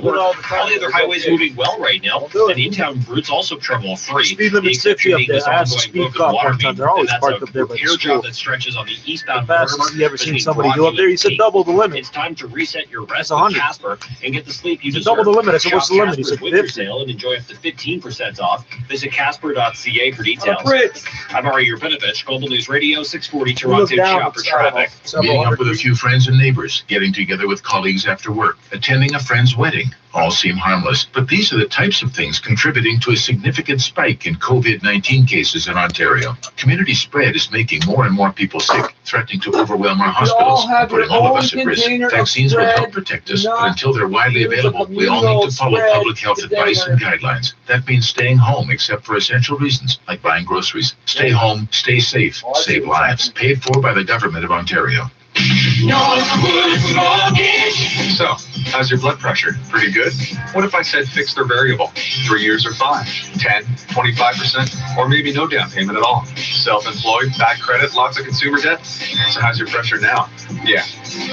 All the other highways moving well right now. And the in-town routes also trouble-free. Speed limit 50 up there. I have to speed cop one time. They're always parked up there by the school. Job that stretches on the eastbound the fastest you ever seen somebody go up there? He said double the limit. It's time to reset your rest with Casper and get the sleep you deserve. Double the limit. I said, what's the limit? He said 50. And enjoy up to 15% off. Visit Casper.ca for details. I'm Ari Urbanovich, Global News Radio, 640 Toronto Shopper Traffic. Meeting up with a few friends and neighbors, getting together with colleagues after work, attending a friend's wedding. All seem harmless, but these are the types of things contributing to a significant spike in COVID-19 cases in Ontario. Community spread is making more and more people sick, threatening to overwhelm our hospitals, putting all of us at risk. Vaccines will help protect us, but until they're widely available, we all need to follow public health advice and guidelines. That means staying home except for essential reasons, like buying groceries. Stay home, stay safe, save lives. Paid for by the Government of Ontario. Northwood Mortgage. So, how's your blood pressure? Pretty good? What if I said fixed or variable? 3 years or 5, 10, 25%, or maybe no down payment at all? Self-employed, bad credit, lots of consumer debt? So how's your pressure now? Yeah,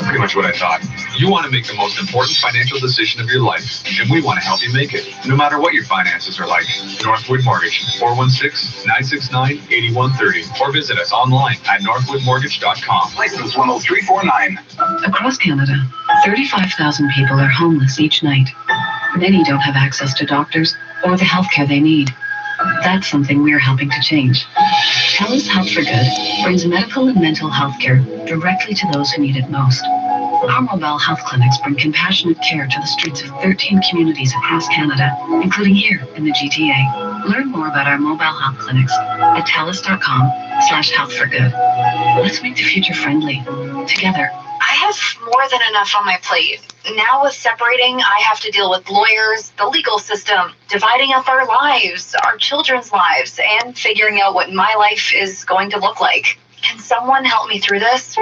pretty much what I thought. You want to make the most important financial decision of your life, and we want to help you make it, no matter what your finances are like. Northwood Mortgage, 416-969-8130, or visit us online at northwoodmortgage.com. License 10349. Across Canada, 35,000 people are homeless each night. Many don't have access to doctors or the healthcare they need. That's something we're helping to change. TELUS Health for Good brings medical and mental health care directly to those who need it most. Our mobile health clinics bring compassionate care to the streets of 13 communities across Canada, including here in the GTA. Learn more about our mobile health clinics at telus.com/healthforgood. Let's make the future friendly, together. I have more than enough on my plate. Now with separating, I have to deal with lawyers, the legal system, dividing up our lives, our children's lives, and figuring out what my life is going to look like. Can someone help me through this?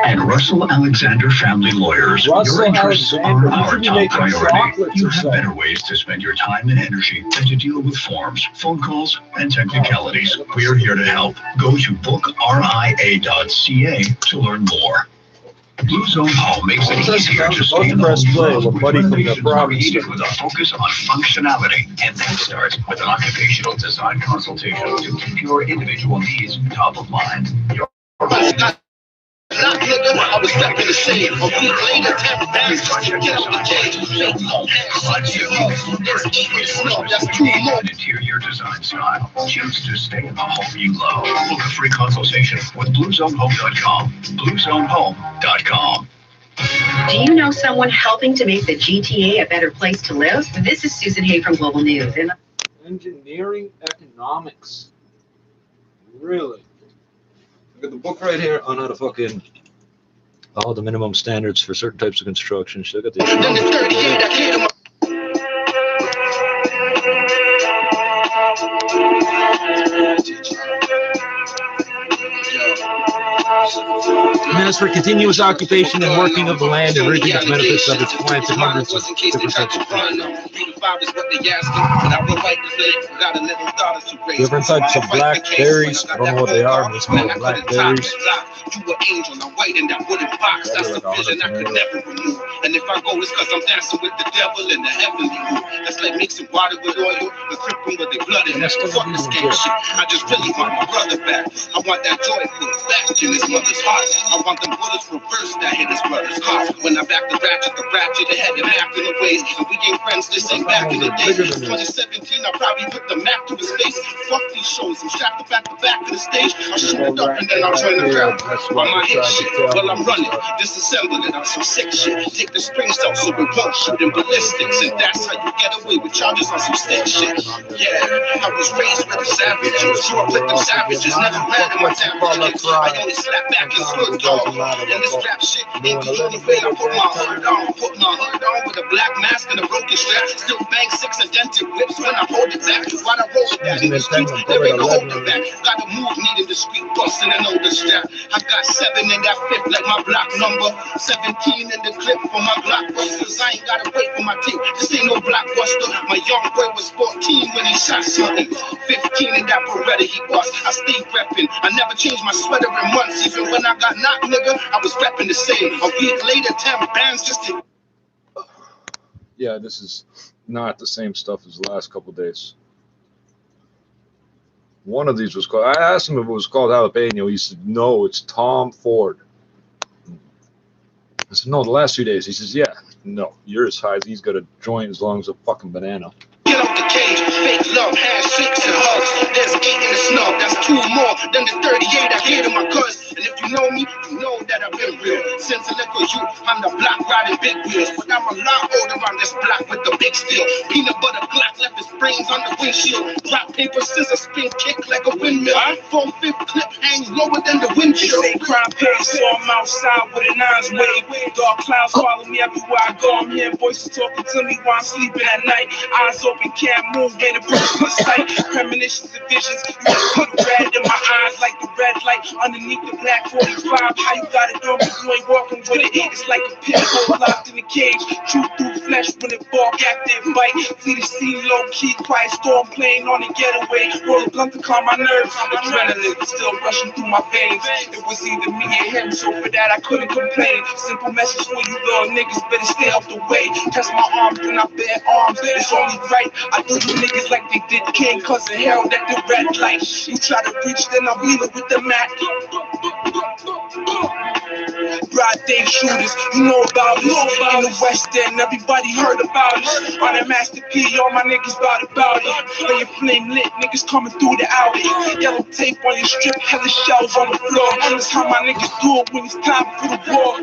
At Russell Alexander Family Lawyers, your interests are our top priority. You have better ways to spend your time and energy than to deal with forms, phone calls, and technicalities. We are here to help. Go to bookria.ca to learn more. Blue Zone Home makes it easier to stay in the home with a focus on functionality. And that starts with an occupational design consultation to keep your individual needs top of mind. I was stepping the shade. A week later, 10 bands just to get out the cage. That's too low. Interior design style. Choose to stay in the home you love. Book a free consultation with BlueZoneHome.com. BlueZoneHome.com. Do you know someone helping to make the GTA a better place to live? This is Susan Hay from Global News. Engineering economics. Really? Look at the book right here on how to fucking all the minimum standards for certain types of construction. Look at this. Minister for continuous occupation and working of the land and reaping its benefits of its clients and hundreds of different types of different types of blackberries. I don't know what they are, but it's called blackberries. You were angel, I'm white in that wooden box. That's the vision I could never remove. And if I go, it's because I'm dancing with the devil in the heavenly mood. That's like mixing water with oil and crippling with the blood in it. Fuck this game shit. I just really want my brother back. I want that joy put back in his mother's heart. I want them bullets reversed that hit his brother's heart. When I back the ratchet, they had him acting the ways. And we ain't friends, this ain't back in the day. 2017, I probably put the map to his face. Fuck these shows, I'm strapped up at the back of the stage. I shoot it up and then I'll turn around. While my head shit, while I'm running, disassemble it, I'm some sick shit. Take the springs out so it won't shoot in ballistics. And that's how you get away with charges on some sick shit. Yeah, I was raised with a savage. Sure, with them savages, never ran in my damage. I only slap back and hood dog. And this rap shit ain't the only way I put my hood on. Put my hood on with a black mask and a broken strap. Still bang 6 indented whips when I hold it back. While I roll it down in the street, there ain't no holding back. Gotta move, needing the street busting and older strap. I got 7 in that 5th like my block number. 17 in the clip for my blockbusters. I ain't gotta wait for my tape. This ain't no blockbuster. My young boy was 14 when he shot something. 15 in that Beretta he bust. I stay reppin'. I never changed my sweater in months. Even when I got knocked, nigga, I was reppin' the same. A week later, 10 bands just to... Yeah, this is not the same stuff as the last couple days. One of these was called, I asked him if it was called jalapeno. He said, no, it's Tom Ford. I said, no, the last 2 days. He says, yeah, no, you're as high as he's got a joint as long as a fucking banana. Get out the cage, fake love, handshakes and hugs. There's 8 in the snub, that's 2 more. more than the 38 I gave to my cuz. And if you know me, you know that I've been real. Since a little youth, I'm the block riding big wheels. But I'm a lot older on this block with the big steel. Peanut butter Glock left his brains on the windshield. Rock, paper, scissors, spin, kick like a windmill. 4-5 clip hangs lower than the windshield. They say crime pays, so I'm outside with a nines wave. Dark clouds follow me everywhere I go. I'm hearing voices talking to me while I'm sleeping at night. Eyes open, can't move, ain't a person in sight. Premonitions and visions, you put red in my eyes like the red light underneath the black 45. How you got it on me, you ain't walking with it. It's like a pit bull locked in a cage. Truth through flesh when it bark, active bite. See the scene low key, quiet storm playing on a getaway. Roll a blunt to calm my nerves. Adrenaline was still rushing through my veins. It was either me or him, so for that I couldn't complain. Simple message for you little niggas, better stay off the way. Test my arms when I bear arms. It's only right. I do you niggas like they did King, cause of hell that the red light. You try to reach, then I'm wheeling with the mat. Broad day shooters, you know about it. In the West End, everybody heard about it. On that Master P, all my niggas about it. When your flame lit, niggas coming through the alley. Yellow tape on your strip, hella shells on the floor. That's how my niggas do it when it's time for the war.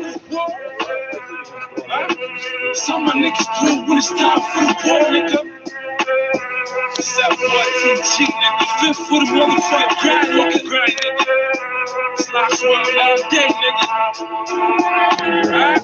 That's how my niggas do it when it's time for the war, nigga. 7-14 nigga, 5th for the motherfucking grind, nigga. It's like one all day, nigga. Alright?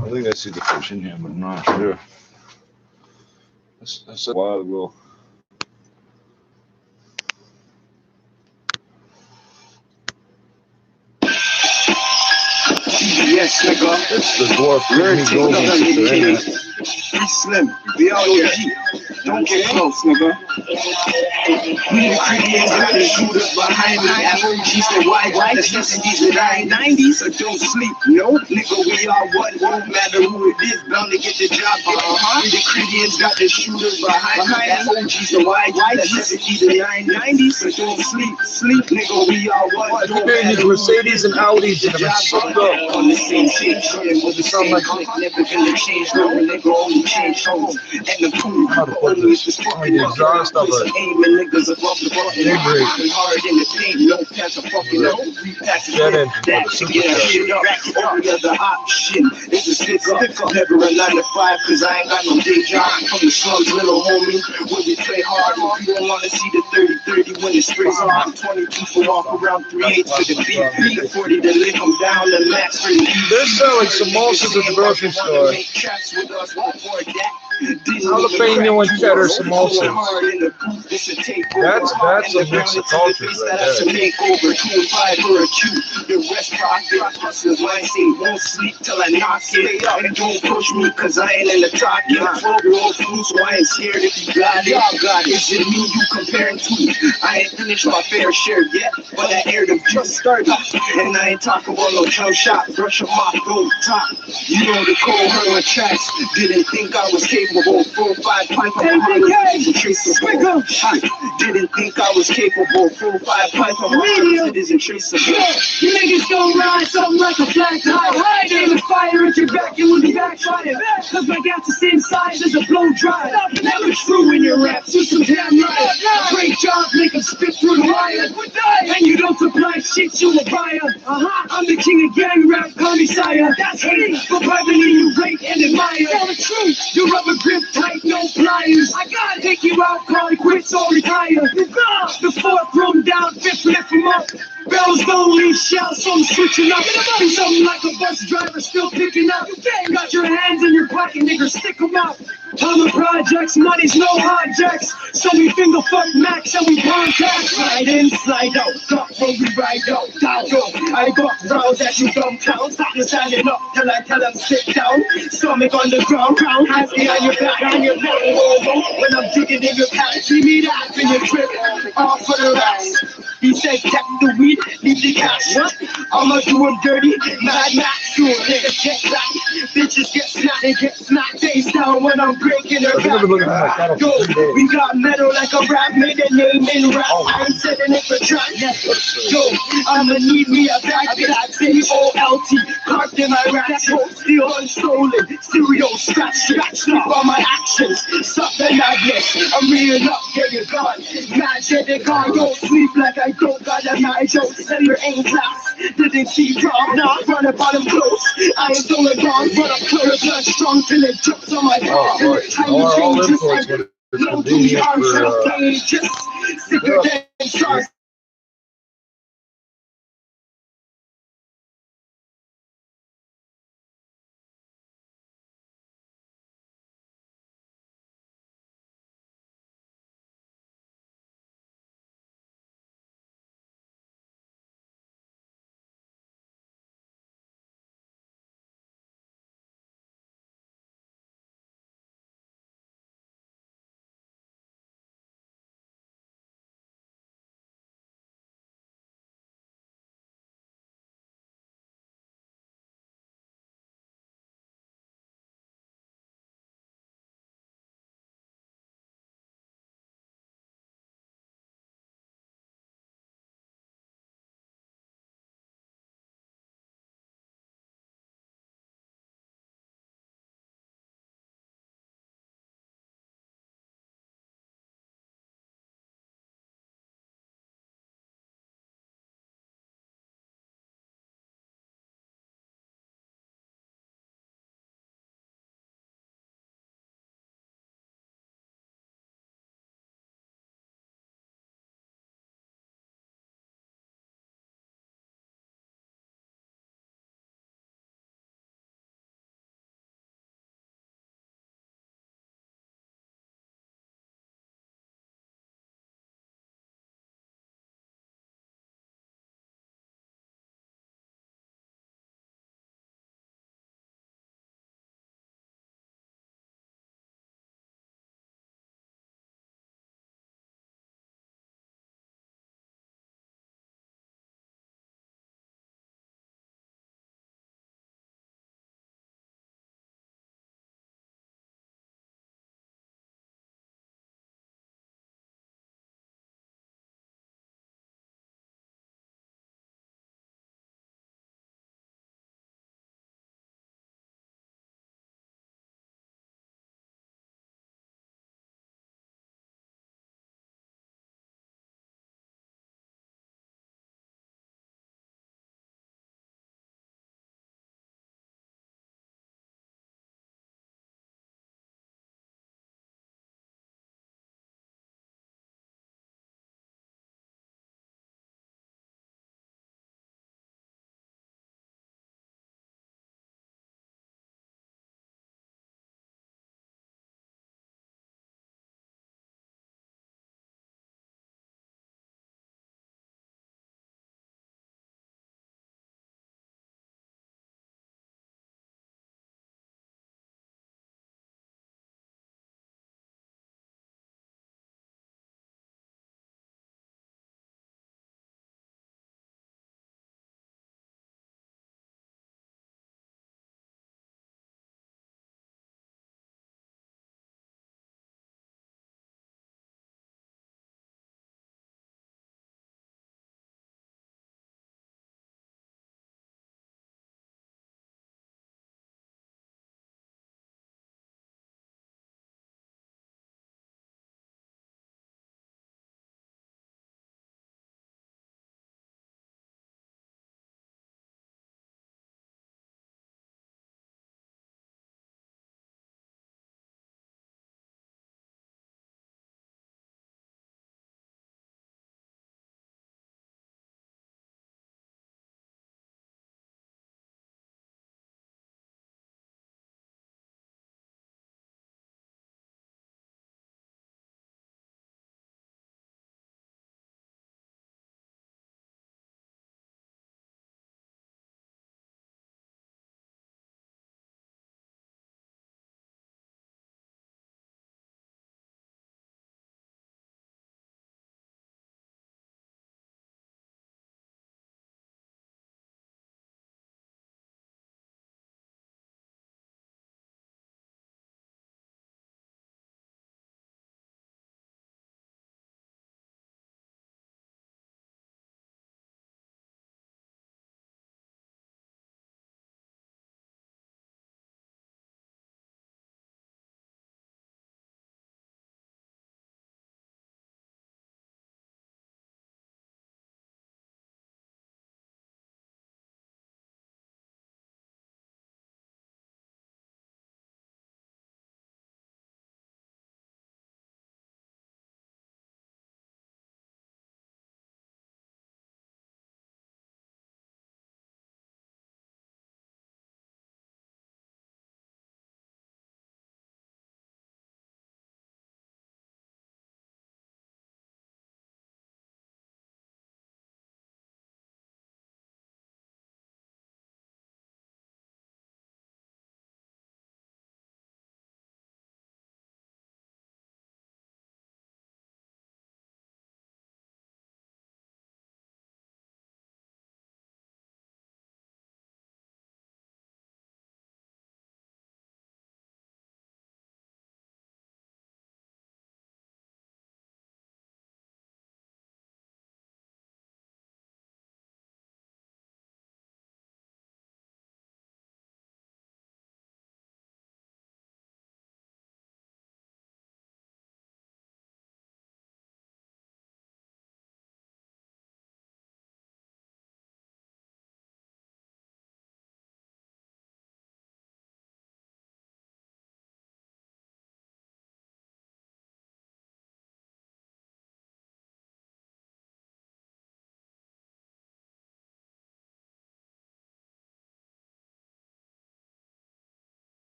I think I see the fish in here, but I'm not sure. That's a while ago. Yes, nigga. It's the dwarf. Slim, we out here. Don't get close, nigga. We the Caribbeans, got the shooters behind me. Allergies to white, the 70s and 90s. So don't sleep, no, nigga. We are what? Won't matter who it is, bound to get the job. We the Caribbeans, got the shooters behind me. Allergies to white, the 70s and 90s. So don't sleep, nigga. We are what? These Mercedes and Audis that have sucked up. On the same with the same click, never gonna change, no, nigga. Only change hoes and the pool. Always the exhaust of it. Aiming niggas above the button. Working hard in the paint, no pants are fucking up. Jet engine that to get our shit up. All the other option is a stick up. Never a 9 to 5, cause I ain't got no day job. From the slums, little homie, when we play hard. If you don't wanna see the 30-30 when it sprays on. 22 for walk around 3/8 for the beat. 40 to lick them down and max for the beat. They're selling samosas at the grocery store. Jalapeno and cheddar samosas. That's a mix of cultures right there. The rest profit hustlers when I say won't sleep till I knock it. And don't push me cause I ain't in the top yet. 12-year-old flu, so I ain't scared if you got it. Y'all got it. Is it me you comparing to? I ain't finished my fair share yet, but I aired them just started. And I ain't talking about no jump shot, brush them off, go top. You know the cold heard my tracks. Didn't think I was capable. 4-5 pipe on my heart. Didn't think I was capable. 4-5 pipe on my heart. It isn't traceable. You niggas gon' ride something like a black tie. Aim the fire at your back, it will be backfire. Cause my gas the same size as a blow dry. Never true in your raps, you some damn right. Great job, make them spit through the wire. And you don't supply shit, you a buyer. I'm the king of gang rap, call me sire. That's me, but privately you rate and admire. Tell the truth, you rubber grip tight, no pliers. I gotta take you out, call it quits or retire. The fourth room down, fifth lift them up. Bells don't leave shouts, so I'm switching up. Do something like a bus driver still picking up. Got your hands in your pocket, nigga, stick them out. I'm a projects, money's no hijacks. So we finger fuck max and we contact. Slide in, slide out, top where we ride out. Down, I got rounds that you don't count. Stop standing up till I tell them sit down. Stomach on the ground, hands behind your back, and your back. When I'm digging in your pants, see me that in your trip, all for the rest. He said, tap the weed, leave the cash. I'ma do him dirty, Mad Max, soon niggas get back. Bitches get snapped, they get smacked face down when I'm breaking her back. Yo, we got metal like a rap, made a name in rap. I ain't setting it for track. Yo, I'ma need me a bag, that C-O-L-T, parked in my rack, still unstolen, stereo scratch on my actions, stop the madness, I'm reeling up, get it gone, mad shit, they gone, don't sleep like I don't got a night, don't send your aim class, didn't see wrong, now run up on them close, I ain't going wrong, run up close, blood strong, till it drips on my back, tiny changes, no too hard, just sicker than sharks.